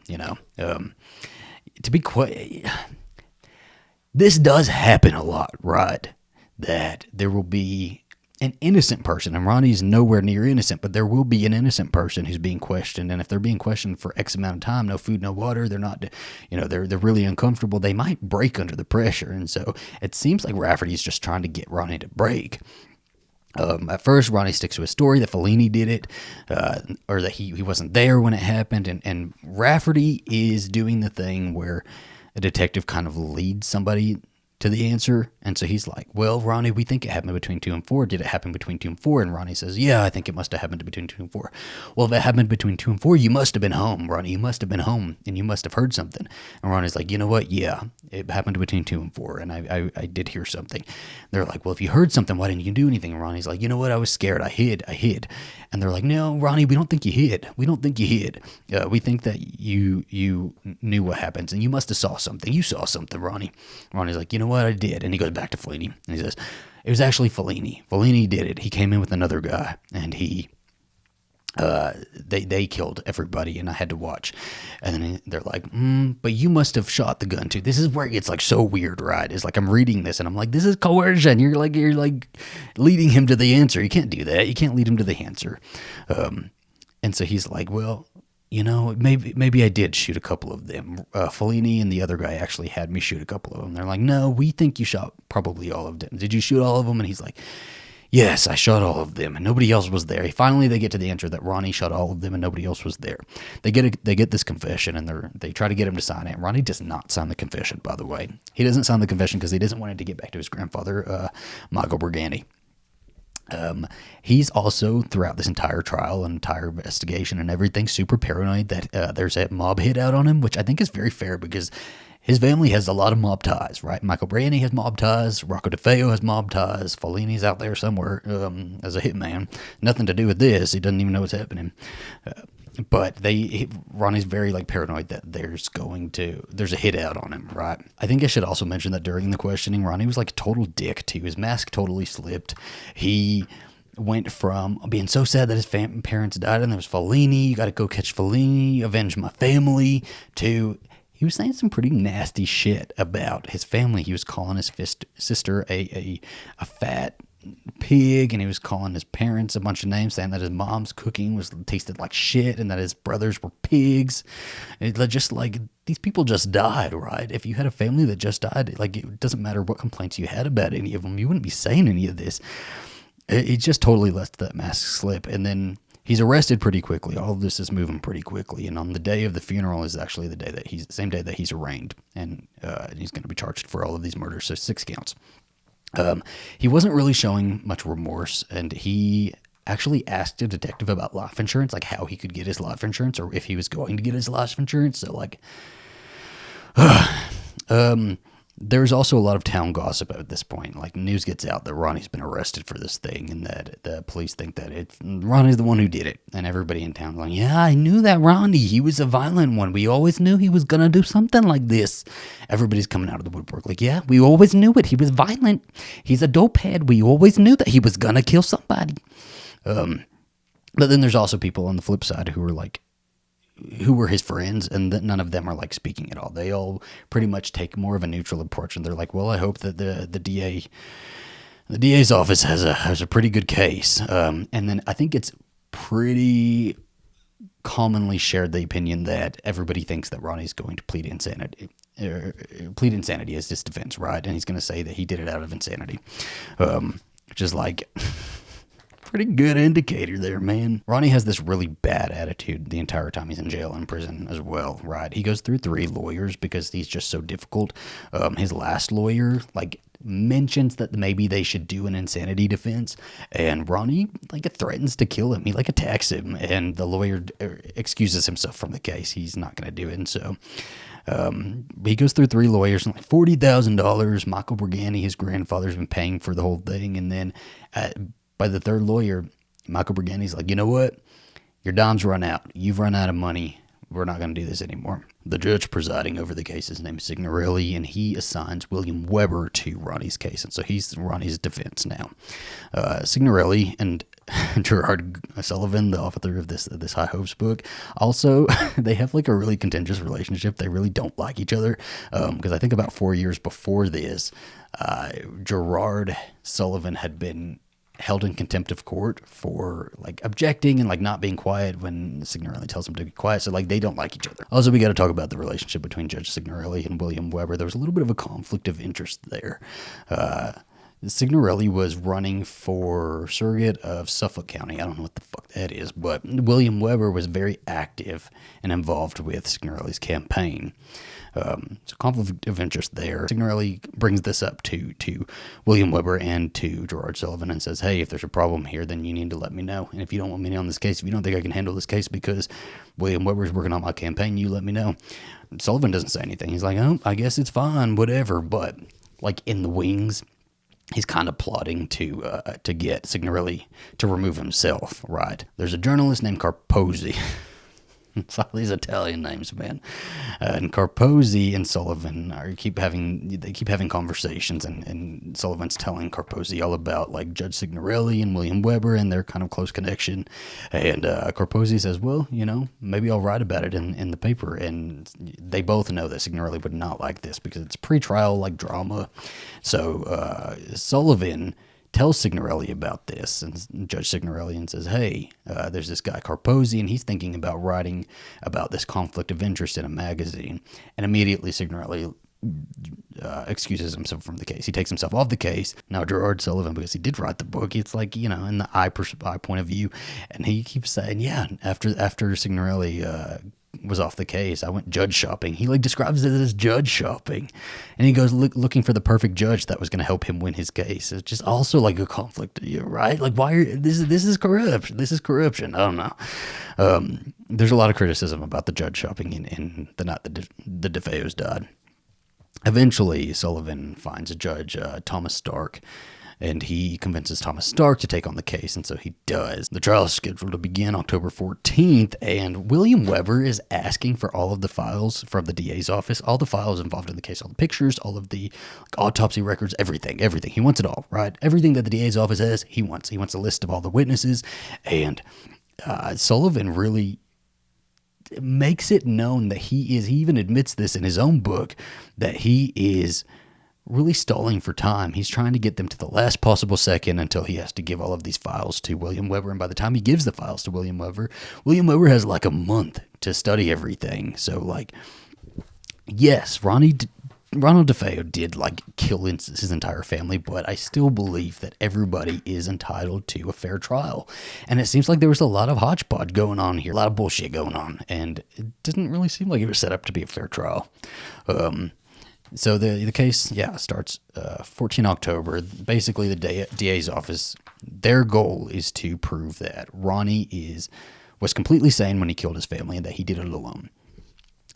To be quite, this does happen a lot, right? That there will be an innocent person, and Ronnie's nowhere near innocent, but there will be an innocent person who's being questioned, and if they're being questioned for X amount of time, no food, no water, they're not, they're really uncomfortable, they might break under the pressure, and so it seems like Rafferty's just trying to get Ronnie to break. At first, Ronnie sticks to his story that Fellini did it, or that he wasn't there when it happened, and Rafferty is doing the thing where a detective kind of leads somebody to the answer, and so he's like, well, Ronnie, we think it happened between 2 and 4. Did it happen between 2 and 4? And Ronnie says, yeah, I think it must have happened between 2 and 4. Well, if it happened between 2 and 4, you must have been home, Ronnie. You must have been home, and you must have heard something. And Ronnie's like, you know what? Yeah, it happened between 2 and 4, and I did hear something. They're like, well, if you heard something, why didn't you do anything? And Ronnie's like, you know what? I was scared. I hid. And they're like, no, Ronnie, we don't think you hid. We think that you knew what happens, and you must have saw something. You saw something, Ronnie. Ronnie's like, you know what? I did. And he goes back to Fellini, and he says, it was actually Fellini. Fellini did it. He came in with another guy, and they killed everybody, and I had to watch. And then they're like, but you must have shot the gun too. This is where it gets like so weird, right? It's like I'm reading this and I'm like, this is coercion. You're like leading him to the answer. You can't do that. You can't lead him to the answer. And so he's like, well, maybe I did shoot a couple of them. Fellini and the other guy actually had me shoot a couple of them. They're like, no, we think you shot probably all of them. Did you shoot all of them? And he's like, yes, I shot all of them, and nobody else was there. Finally, they get to the answer that Ronnie shot all of them, and nobody else was there. They get this confession, and they try to get him to sign it. Ronnie does not sign the confession, by the way. He doesn't sign the confession because he doesn't want it to get back to his grandfather, Michael Brigani. He's also, throughout this entire trial and entire investigation and everything, super paranoid that there's a mob hit out on him, which I think is very fair because his family has a lot of mob ties, right? Michael Brigani has mob ties. Rocco DeFeo has mob ties. Fellini's out there somewhere as a hitman. Nothing to do with this. He doesn't even know what's happening. But Ronnie's very paranoid that there's a hit out on him, right? I think I should also mention that during the questioning, Ronnie was like a total dick too. His mask totally slipped. He went from being so sad that his parents died and there was Fellini, you got to go catch Fellini, avenge my family, to he was saying some pretty nasty shit about his family. He was calling his sister a fat pig, and he was calling his parents a bunch of names, saying that his mom's cooking tasted like shit, and that his brothers were pigs. It just these people just died, right? If you had a family that just died, it doesn't matter what complaints you had about any of them, you wouldn't be saying any of this. He just totally let that mask slip, and then he's arrested pretty quickly. All of this is moving pretty quickly, and on the day of the funeral is actually the same day that he's arraigned, and he's going to be charged for all of these murders, so 6 counts. He wasn't really showing much remorse, and he actually asked a detective about life insurance, how he could get his life insurance, or if he was going to get his life insurance. So there's also a lot of town gossip at this point. News gets out that Ronnie's been arrested for this thing, and that the police think that Ronnie's the one who did it. And everybody in town going, yeah, I knew that Ronnie. He was a violent one. We always knew he was going to do something like this. Everybody's coming out of the woodwork yeah, we always knew it. He was violent. He's a dope head. We always knew that he was going to kill somebody. But then there's also people on the flip side who were his friends, and that none of them are like speaking at all. They all pretty much take more of a neutral approach, and they're like, well, I hope that the DA's office has a pretty good case. And then I think it's pretty commonly shared the opinion that everybody thinks that Ronnie's going to plead insanity. Plead insanity as his defense, right? And he's going to say that he did it out of insanity, which is like pretty good indicator there, man. Ronnie has this really bad attitude the entire time he's in jail and prison as well, right? He goes through 3 lawyers because he's just so difficult. His last lawyer, like, mentions that maybe they should do an insanity defense, and Ronnie, like, threatens to kill him. He, like, attacks him, and the lawyer excuses himself from the case. He's not going to do it, and so he goes through 3 lawyers and like $40,000. Michael Brigani, his grandfather's been paying for the whole thing, and then by the 3rd lawyer, Michael Brigani's like, you know what? Your dime's run out. You've run out of money. We're not going to do this anymore. The judge presiding over the case is named Signorelli, and he assigns William Weber to Ronnie's case, and so he's Ronnie's defense now. Signorelli and Gerard Sullivan, the author of this High Hopes book, also they have like a really contentious relationship. They really don't like each other, because I think about 4 years before this, Gerard Sullivan had been held in contempt of court for like objecting and like not being quiet when Signorelli tells him to be quiet. So like they don't like each other. Also, we got to talk about the relationship between Judge Signorelli and William Weber. There was a little bit of a conflict of interest there. Signorelli was running for surrogate of Suffolk County. I don't know what the fuck that is, but William Weber was very active and involved with Signorelli's campaign. So conflict of interest there. Signorelli brings this up to William Weber and to Gerard Sullivan and says, hey, if there's a problem here, then you need to let me know. And if you don't want me on this case, if you don't think I can handle this case because William Weber's working on my campaign, you let me know. Sullivan doesn't say anything. He's like, oh, I guess it's fine, whatever. But like in the wings, he's kind of plotting to get Signorelli to remove himself, right? There's a journalist named Carposi. It's all these Italian names, man. And Carposi and Sullivan keep having conversations, and Sullivan's telling Carposi all about like Judge Signorelli and William Weber and their kind of close connection. And Carposi says, well, you know, maybe I'll write about it in the paper. And they both know that Signorelli would not like this because it's pretrial like drama. So Sullivan tells Signorelli about this, and Judge Signorelli, and says, hey, there's this guy Carposi, and he's thinking about writing about this conflict of interest in a magazine. And immediately Signorelli excuses himself from the case. He takes himself off the case. Now Gerard Sullivan, because he did write the book, it's like, you know, in the eye point of view, and he keeps saying, yeah, after Signorelli was off the case, I went judge shopping. He like describes it as judge shopping, and he goes looking for the perfect judge that was going to help him win his case. It's just also like a conflict, right? Like, why are this is corruption? This is corruption. I don't know. There's a lot of criticism about the judge shopping in the night the Defeos died. Eventually, Sullivan finds a judge, Thomas Stark, and he convinces Thomas Stark to take on the case, and so he does. The trial is scheduled to begin October 14th, and William Weber is asking for all of the files from the DA's office, all the files involved in the case, all the pictures, all of the autopsy records, everything. He wants it all, right? Everything that the DA's office has, he wants. He wants a list of all the witnesses, and Sullivan really makes it known that he even admits this in his own book, that he is really stalling for time. He's trying to get them to the last possible second until he has to give all of these files to William Weber. And by the time he gives the files to William Weber has like a month to study everything. So like, yes, Ronald Defeo did like kill his entire family, but I still believe that everybody is entitled to a fair trial. And it seems like there was a lot of hodgepodge going on here, a lot of bullshit going on, and it didn't really seem like it was set up to be a fair trial. So the case, starts 14 October. Basically, the DA's office, their goal is to prove that Ronnie was completely sane when he killed his family and that he did it alone.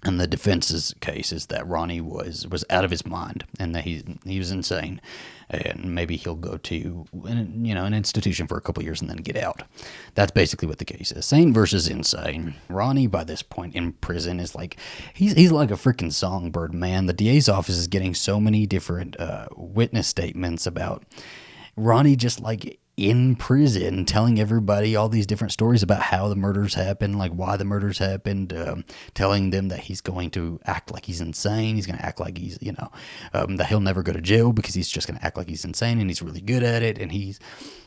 And the defense's case is that Ronnie was out of his mind and that he was insane, and maybe he'll go to an institution for a couple years and then get out. That's basically what the case is. Sane versus insane. Ronnie, by this point in prison, is like he's like a freaking songbird, man. The DA's office is getting so many different witness statements about Ronnie just like in prison telling everybody all these different stories about how the murders happened, like why the murders happened, telling them that he's going to act like he's insane. He's going to act like he's, that he'll never go to jail because he's just going to act like he's insane, and he's really good at it. And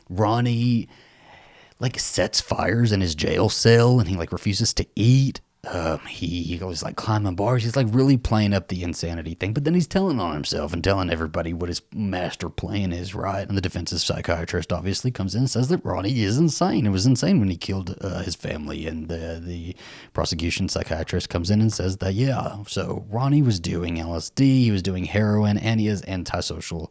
Ronnie like sets fires in his jail cell, and he like refuses to eat. He goes like climbing bars. He's like really playing up the insanity thing, but then he's telling on himself and telling everybody what his master plan is, right? And the defense's psychiatrist obviously comes in and says that Ronnie is insane. It was insane when he killed his family, and the prosecution psychiatrist comes in and says that, yeah, so Ronnie was doing LSD, he was doing heroin, and he has antisocial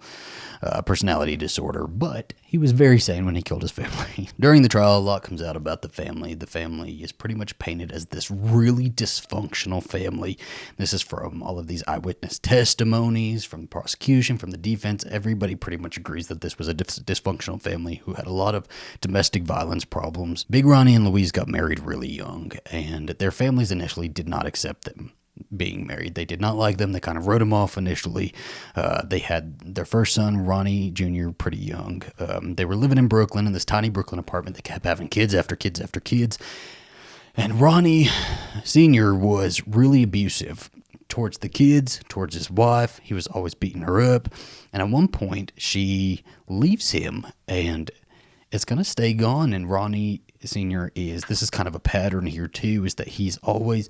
personality disorder, but he was very sane when he killed his family. During the trial, a lot comes out about the family. The family is pretty much painted as this really dysfunctional family. This is from all of these eyewitness testimonies, from the prosecution, from the defense. Everybody pretty much agrees that this was a dysfunctional family who had a lot of domestic violence problems. Big Ronnie and Louise got married really young, and their families initially did not accept them being married. They did not like them. They kind of wrote him off initially. They had their first son, Ronnie Jr., pretty young. They were living in Brooklyn, in this tiny Brooklyn apartment. They kept having kids after kids after kids. And Ronnie Sr. was really abusive towards the kids, towards his wife. He was always beating her up. And at one point, she leaves him, and it's going to stay gone. And Ronnie Sr. this is kind of a pattern here too, is that he's always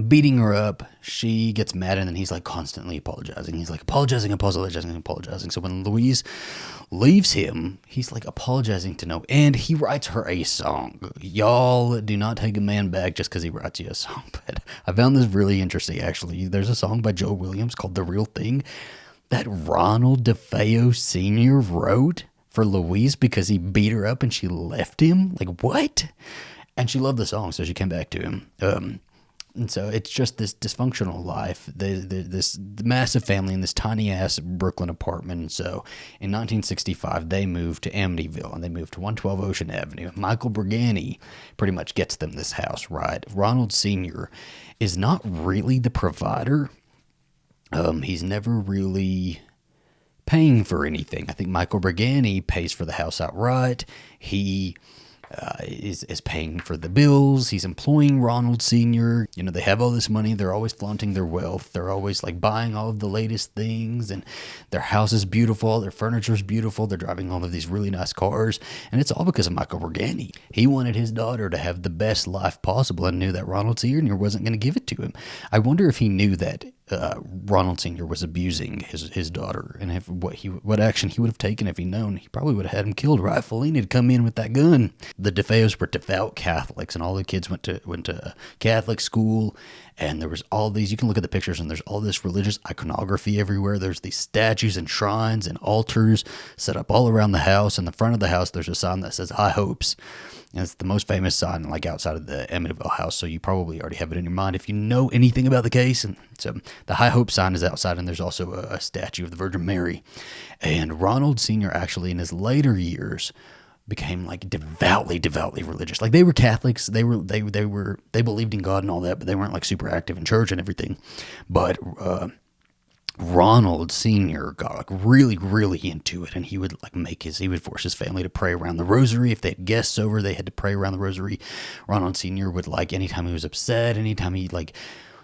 beating her up. She gets mad, and then he's like constantly apologizing. He's like apologizing. So when Louise leaves him, he's like apologizing to no end. He writes her a song. Y'all do not take a man back just because he writes you a song. But I found this really interesting, actually. There's a song by Joe Williams called The Real Thing that Ronald Defeo Sr. wrote for Louise because he beat her up and she left him. Like, what? And she loved the song, so she came back to him. And so it's just this dysfunctional life, this massive family in this tiny-ass Brooklyn apartment. And so in 1965, they moved to Amityville, and they moved to 112 Ocean Avenue. Michael Brigani pretty much gets them this house, right? Ronald Sr. is not really the provider. He's never really paying for anything. I think Michael Brigani pays for the house outright. He is paying for the bills. He's employing Ronald Sr. They have all this money. They're always flaunting their wealth. They're always like buying all of the latest things, and their house is beautiful. Their furniture is beautiful. They're driving all of these really nice cars, and it's all because of Michael Brigani. He wanted his daughter to have the best life possible and knew that Ronald Sr. wasn't going to give it to him. I wonder if he knew that Ronald Sr. was abusing his daughter, and what action he would have taken if he'd known. He probably would have had him killed rightfully, and he'd come in with that gun. The Defeos were devout Catholics, and all the kids went to Catholic school, and there was all these, you can look at the pictures, and there's all this religious iconography everywhere. There's these statues and shrines and altars set up all around the house. In the front of the house, there's a sign that says High Hopes. And it's the most famous sign, like outside of the Amityville house, so you probably already have it in your mind if you know anything about the case. And so the High Hope sign is outside, and there's also a statue of the Virgin Mary. And Ronald Sr. actually, in his later years, became like devoutly religious. Like, they were Catholics, they believed in God and all that, but they weren't like super active in church and everything. But Ronald Sr. got like really into it, and he would force his family to pray around the rosary. If they had guests over, they had to pray around the rosary. Ronald Sr. would, like, anytime he was upset, anytime he like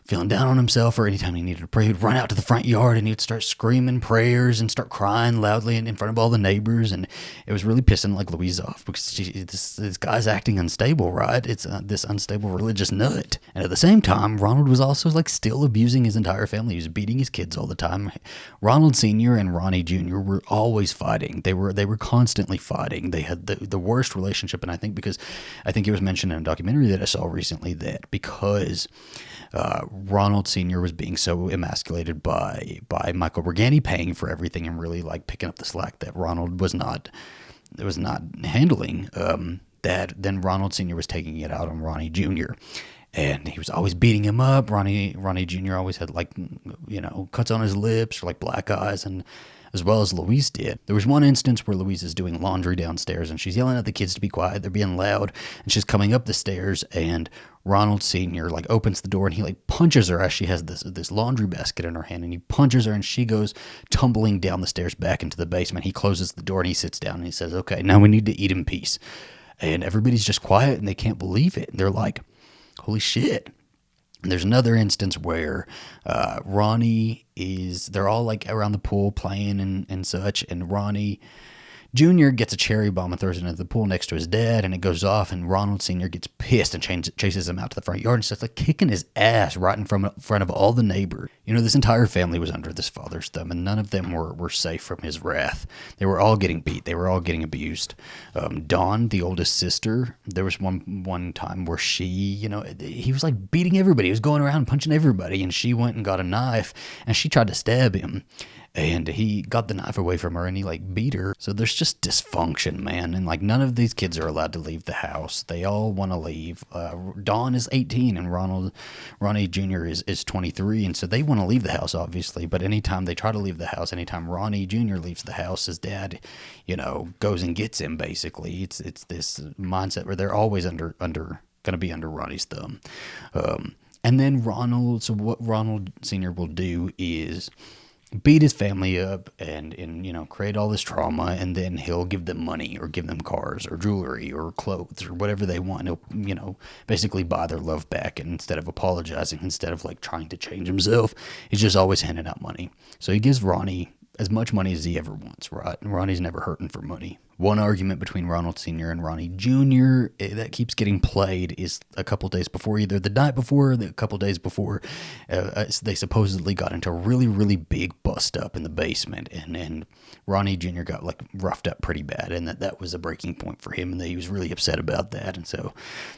feeling down on himself, or anytime he needed to pray, he'd run out to the front yard and he'd start screaming prayers and start crying loudly in front of all the neighbors. And it was really pissing like Louise off, because this guy's acting unstable, right? It's this unstable religious nut. And at the same time, Ronald was also like still abusing his entire family. He was beating his kids all the time. Ronald Sr. and Ronnie Jr. were always fighting. They were constantly fighting. They had the worst relationship. And I think it was mentioned in a documentary that I saw recently that because Ronald Sr. was being so emasculated by Michael Brigani paying for everything and really like picking up the slack that Ronald was not handling, that then Ronald Sr. was taking it out on Ronnie Jr. And he was always beating him up. Ronnie Jr. always had like, cuts on his lips or like black eyes. And as well as Louise did. There was one instance where Louise is doing laundry downstairs and she's yelling at the kids to be quiet. They're being loud, and she's coming up the stairs, and Ronald Sr. like opens the door and he like punches her as she has this laundry basket in her hand, and he punches her and she goes tumbling down the stairs back into the basement. He closes the door and he sits down and he says, "Okay, now we need to eat in peace." And everybody's just quiet and they can't believe it. And they're like, "Holy shit." And there's another instance where they're all like around the pool playing and such, and Ronnie Jr. gets a cherry bomb and throws it into the pool next to his dad, and it goes off, and Ronald Sr. gets pissed and chases him out to the front yard and starts like kicking his ass right in front of all the neighbors. This entire family was under this father's thumb, and none of them were safe from his wrath. They were all getting beat. They were all getting abused. Dawn, the oldest sister, there was one time where he was like beating everybody. He was going around punching everybody, and she went and got a knife, and she tried to stab him. And he got the knife away from her and he like beat her. So there's just dysfunction, man. And like none of these kids are allowed to leave the house. They all want to leave. Dawn is 18 and Ronnie Jr. is 23. And so they want to leave the house, obviously. But anytime they try to leave the house, anytime Ronnie Jr. leaves the house, his dad, goes and gets him, basically. It's this mindset where they're always going to be under Ronnie's thumb. And then what Ronald Sr. will do is beat his family up and create all this trauma, and then he'll give them money or give them cars or jewelry or clothes or whatever they want. He'll basically buy their love back, and instead of apologizing, instead of like trying to change himself, he's just always handing out money. So he gives Ronnie as much money as he ever wants, right? And Ronnie's never hurting for money. One argument between Ronald Sr. and Ronnie Jr. that keeps getting played is a couple days before, either the night before or a couple days before, they supposedly got into a really, really big bust up in the basement, and Ronnie Jr. got like roughed up pretty bad, and that was a breaking point for him, and that he was really upset about that. And so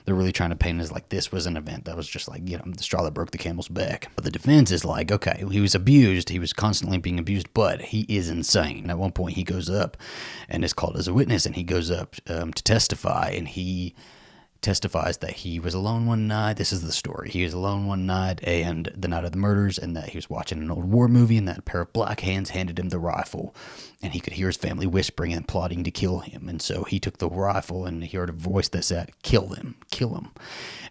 they're really trying to paint it as like this was an event that was just like, the straw that broke the camel's back. But the defense is like, okay, he was abused, he was constantly being abused, but he is insane. At one point he goes up and is called as a witness, and he goes up to testify, and he testifies that he was alone one night. This is the story. He was alone one night, and the night of the murders, and that he was watching an old war movie, and that a pair of black hands handed him the rifle, and he could hear his family whispering and plotting to kill him. And so he took the rifle, and he heard a voice that said, kill him.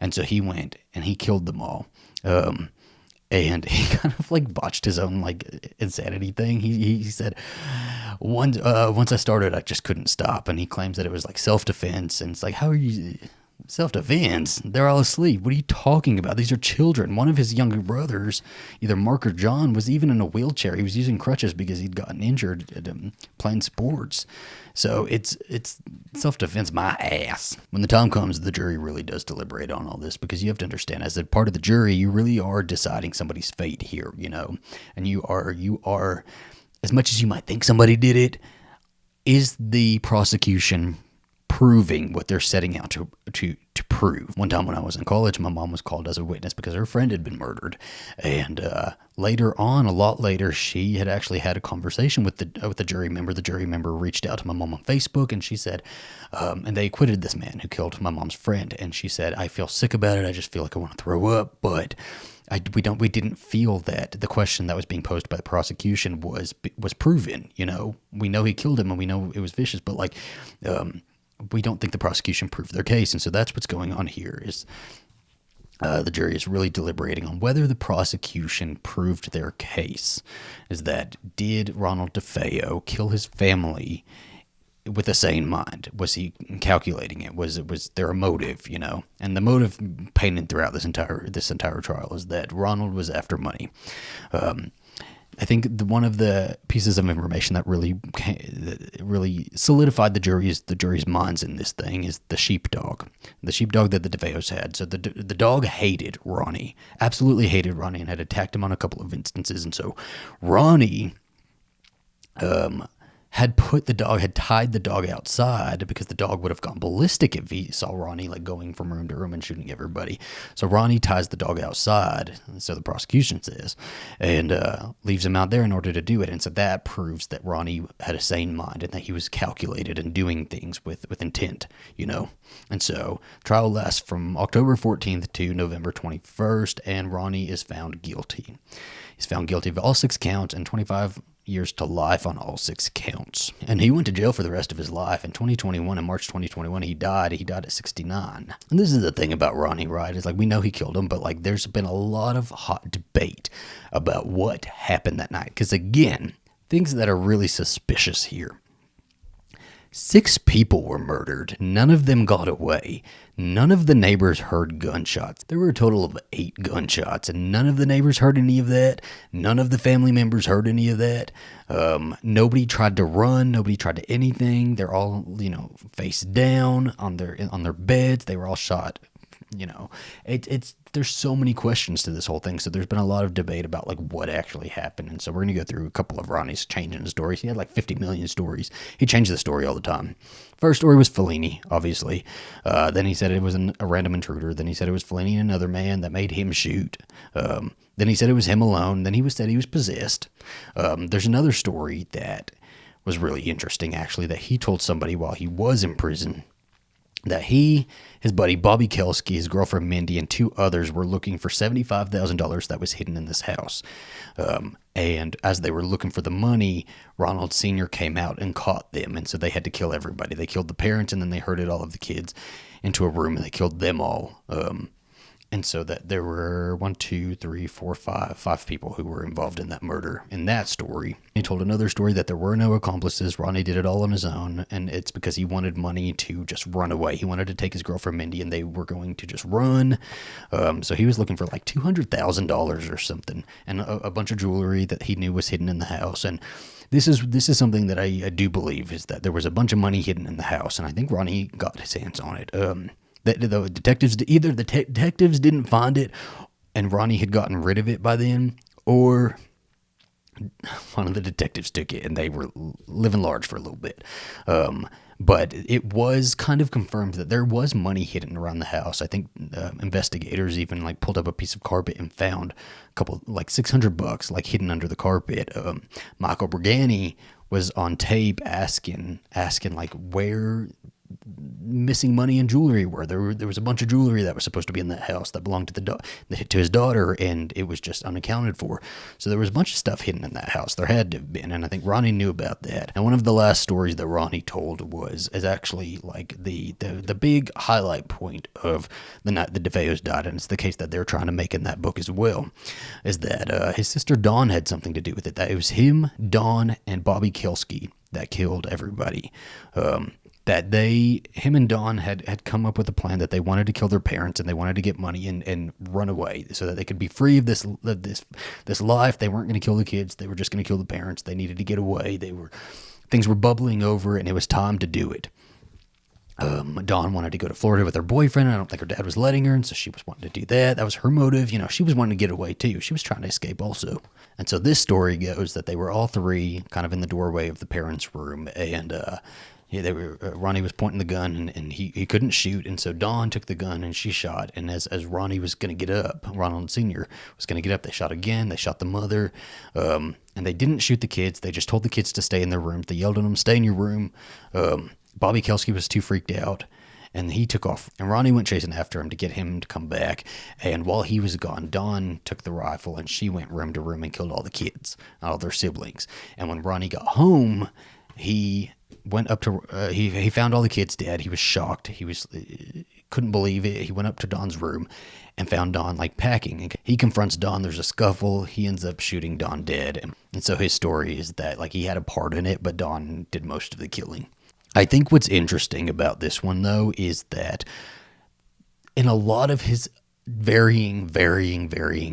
And so he went and he killed them all. And he kind of like botched his own like insanity thing. He said, once I started, I just couldn't stop. And he claims that it was like self-defense. And it's like, how are you self-defense? They're all asleep. What are you talking about? These are children. One of his younger brothers, either Mark or John, was even in a wheelchair. He was using crutches because he'd gotten injured at playing sports. So it's self-defense, my ass. When the time comes, the jury really does deliberate on all this, because you have to understand, as a part of the jury, you really are deciding somebody's fate here, and you are, as much as you might think somebody did it, is the prosecution proving what they're setting out to prove. One time when I was in college, my mom was called as a witness because her friend had been murdered, and later on, a lot later, she had actually had a conversation with the jury member. The jury member reached out to my mom on Facebook, and she said, and they acquitted this man who killed my mom's friend, and she said, I feel sick about it. I just feel like I want to throw up, but we didn't feel that the question that was being posed by the prosecution was proven. We know he killed him, and we know it was vicious, but like, we don't think the prosecution proved their case. And so that's what's going on here is the jury is really deliberating on whether the prosecution proved their case. Is that, did Ronald Defeo kill his family with a sane mind? Was he calculating it? Was there a motive, And the motive painted throughout this entire trial is that Ronald was after money. I think one of the pieces of information that really solidified the jury's minds in this thing is the sheepdog that the Defeos had. So the dog hated Ronnie, absolutely hated Ronnie, and had attacked him on a couple of instances. And so Ronnie had tied the dog outside, because the dog would have gone ballistic if he saw Ronnie like going from room to room and shooting everybody. So Ronnie ties the dog outside, so the prosecution says, and leaves him out there in order to do it. And so that proves that Ronnie had a sane mind and that he was calculated and doing things with intent, And so trial lasts from October 14th to November 21st, and Ronnie is found guilty. He's found guilty of all 6 counts and 25 years to life on all 6 counts. And he went to jail for the rest of his life. In 2021, in March 2021, he died. He died at 69. And this is the thing about Ronnie, right? It's like, we know he killed him, but like there's been a lot of hot debate about what happened that night. Because again, things that are really suspicious here. 6 people were murdered. None of them got away. None of the neighbors heard gunshots. There were a total of 8 gunshots, and none of the neighbors heard any of that. None of the family members heard any of that. Nobody tried to run. Nobody tried to anything. They're all, face down on their beds. They were all shot. There's so many questions to this whole thing. So there's been a lot of debate about like what actually happened. And so we're going to go through a couple of Ronnie's changing stories. He had like 50 million stories. He changed the story all the time. First story was Fellini, obviously. Then he said it was a random intruder. Then he said it was Fellini and another man that made him shoot. Then he said it was him alone. Then he said he was possessed. There's another story that was really interesting, actually, that he told somebody while he was in prison, that he, his buddy Bobby Kelski, his girlfriend Mindy, and 2 others were looking for $75,000 that was hidden in this house. And as they were looking for the money, Ronald Sr. came out and caught them. And so they had to kill everybody. They killed the parents, and then they herded all of the kids into a room, and they killed them all. And so that there were 5 people who were involved in that murder. In that story, he told another story that there were no accomplices. Ronnie did it all on his own, and it's because he wanted money to just run away. He wanted to take his girlfriend Mindy, and they were going to just run. So he was looking for like $200,000 or something, and a bunch of jewelry that he knew was hidden in the house. And this is something that I do believe, is that there was a bunch of money hidden in the house, and I think Ronnie got his hands on it. The detectives didn't find it, and Ronnie had gotten rid of it by then, or one of the detectives took it, and they were living large for a little bit. But it was kind of confirmed that there was money hidden around the house. I think investigators even like pulled up a piece of carpet and found a couple, like $600 like hidden under the carpet. Michael Brigani was on tape asking like where missing money and jewelry were. There was a bunch of jewelry that was supposed to be in that house that belonged to his daughter, and it was just unaccounted for. So there was a bunch of stuff hidden in that house. There had to have been, and I think Ronnie knew about that. And one of the last stories that Ronnie told is actually like the big highlight point of the night the Defeos died, and it's the case that they're trying to make in that book as well, is that his sister Dawn had something to do with it. That it was him, Dawn, and Bobby Kelski that killed everybody. That him and Dawn had come up with a plan that they wanted to kill their parents, and they wanted to get money and run away so that they could be free of this life. They weren't going to kill the kids. They were just going to kill the parents. They needed to get away. Things were bubbling over, and it was time to do it. Dawn wanted to go to Florida with her boyfriend. I don't think her dad was letting her, and so she was wanting to do that. That was her motive. She was wanting to get away too. She was trying to escape also. And so this story goes that they were all 3 kind of in the doorway of the parents' room, and Ronnie was pointing the gun, and he couldn't shoot, and so Dawn took the gun and she shot. And as Ronnie was going to get up, Ronald Sr. was going to get up, they shot again. They shot the mother, and they didn't shoot the kids. They just told the kids to stay in their rooms. They yelled at them, "Stay in your room." Bobby Kelski was too freaked out, and he took off. And Ronnie went chasing after him to get him to come back. And while he was gone, Dawn took the rifle and she went room to room and killed all the kids, all their siblings. And when Ronnie got home, he went up to he found all the kids dead. He was shocked. He couldn't believe it. He went up to Dawn's room and found Dawn like packing. He confronts Dawn. There's a scuffle. He ends up shooting Dawn dead. And so his story is that like he had a part in it, but Dawn did most of the killing. I think what's interesting about this one though is that in a lot of his varying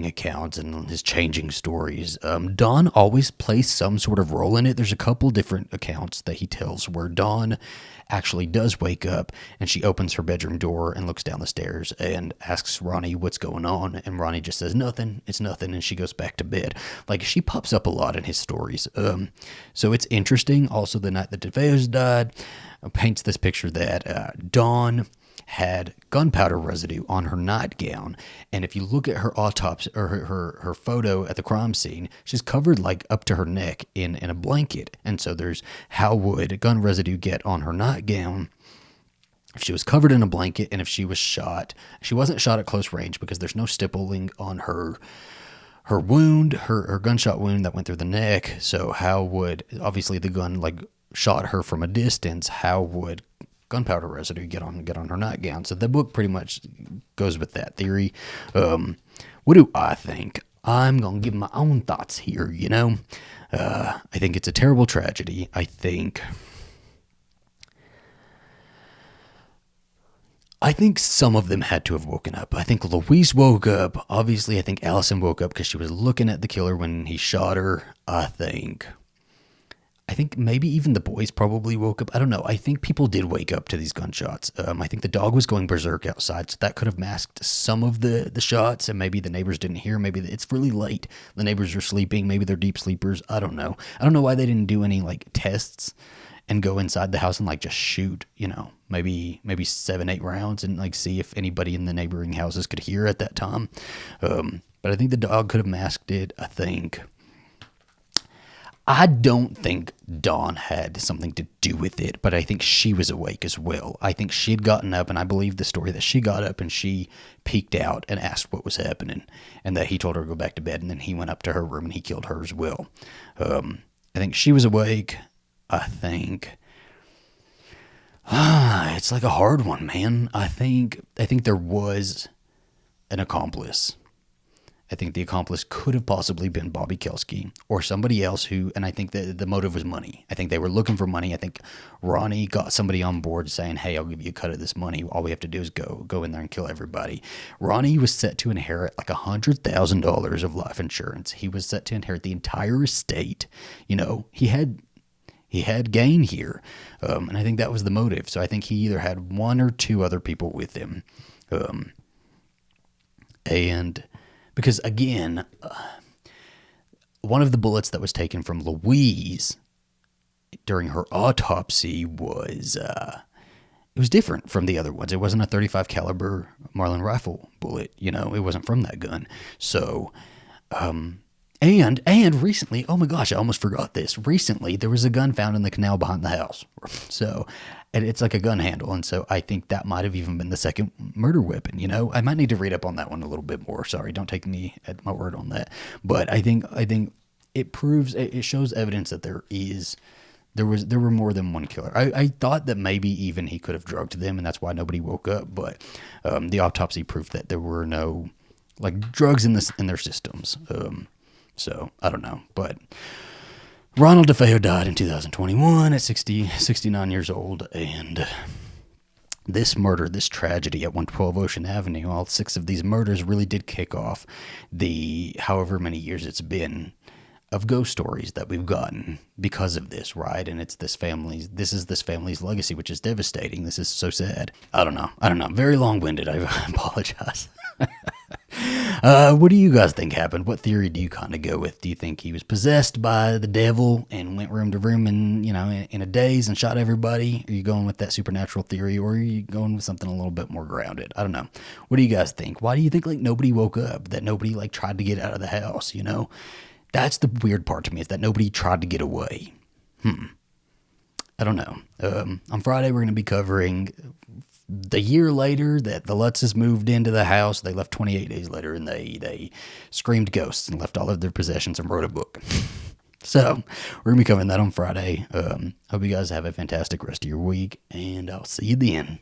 accounts and his changing stories, Dawn always plays some sort of role in it. There's a couple different accounts that he tells where Dawn actually does wake up and she opens her bedroom door and looks down the stairs and asks Ronnie what's going on, and Ronnie just says nothing, it's nothing, and she goes back to bed. Like, she pops up a lot in his stories. So it's interesting. Also, the night that Defeos died paints this picture that Dawn had gunpowder residue on her nightgown, and if you look at her autopsy or her photo at the crime scene, she's covered like up to her neck in a blanket. And so there's, how would gun residue get on her nightgown if she was covered in a blanket, and if she was shot? She wasn't shot at close range because there's no stippling on her her wound, her gunshot wound that went through the neck. So how would, obviously the gun like shot her from a distance, how would gunpowder residue get on her nightgown? So the book pretty much goes with that theory. What do I think? I'm gonna give my own thoughts here. I think it's a terrible tragedy. I think some of them had to have woken up. I think Louise woke up. Obviously, I think Allison woke up because she was looking at the killer when he shot her. I think maybe even the boys probably woke up. I don't know. I think people did wake up to these gunshots. I think the dog was going berserk outside, so that could have masked some of the shots, and maybe the neighbors didn't hear. Maybe it's really late. The neighbors are sleeping. Maybe they're deep sleepers. I don't know. I don't know why they didn't do any like tests and go inside the house and like just shoot, maybe 7-8 rounds and like see if anybody in the neighboring houses could hear at that time. But I think the dog could have masked it. I don't think Dawn had something to do with it, but I think she was awake as well. I think she had gotten up, and I believe the story that she got up and she peeked out and asked what was happening, and that he told her to go back to bed, and then he went up to her room and he killed her as well. I think she was awake. I think it's like a hard one, man. I think there was an accomplice. I think the accomplice could have possibly been Bobby Kelsky or somebody else and I think that the motive was money. I think they were looking for money. I think Ronnie got somebody on board saying, hey, I'll give you a cut of this money. All we have to do is go in there and kill everybody. Ronnie was set to inherit like $100,000 of life insurance. He was set to inherit the entire estate. He had gain here. And I think that was the motive. So I think he either had one or two other people with him. And because, again, one of the bullets that was taken from Louise during her autopsy was it was different from the other ones. It wasn't a .35 caliber Marlin rifle bullet. It wasn't from that gun. So, and recently, oh my gosh, I almost forgot this. Recently, there was a gun found in the canal behind the house. So, and it's like a gun handle. And so I think that might have even been the second murder weapon. I might need to read up on that one a little bit more. Sorry, don't take me at my word on that. But I think it shows evidence that there were more than one killer. I thought that maybe even he could have drugged them, and that's why nobody woke up. But the autopsy proved that there were no like drugs in their systems. So I don't know, but Ronald Defeo died in 2021 at 69 years old, and this murder, this tragedy at 112 Ocean Avenue, all 6 of these murders really did kick off the however many years it's been of ghost stories that we've gotten because of this, right? And this is this family's legacy, which is devastating. This is so sad. I don't know. Very long-winded. I apologize. What do you guys think happened? What theory do you kind of go with? Do you think he was possessed by the devil and went room to room and, in a daze and shot everybody? Are you going with that supernatural theory, or are you going with something a little bit more grounded? I don't know. What do you guys think? Why do you think like nobody woke up? That nobody like tried to get out of the house, That's the weird part to me, is that nobody tried to get away. I don't know. On Friday, we're going to be covering the year later that the Lutzes moved into the house. They left 28 days later, and they screamed ghosts and left all of their possessions and wrote a book. So we're going to be covering that on Friday. Hope you guys have a fantastic rest of your week, and I'll see you then.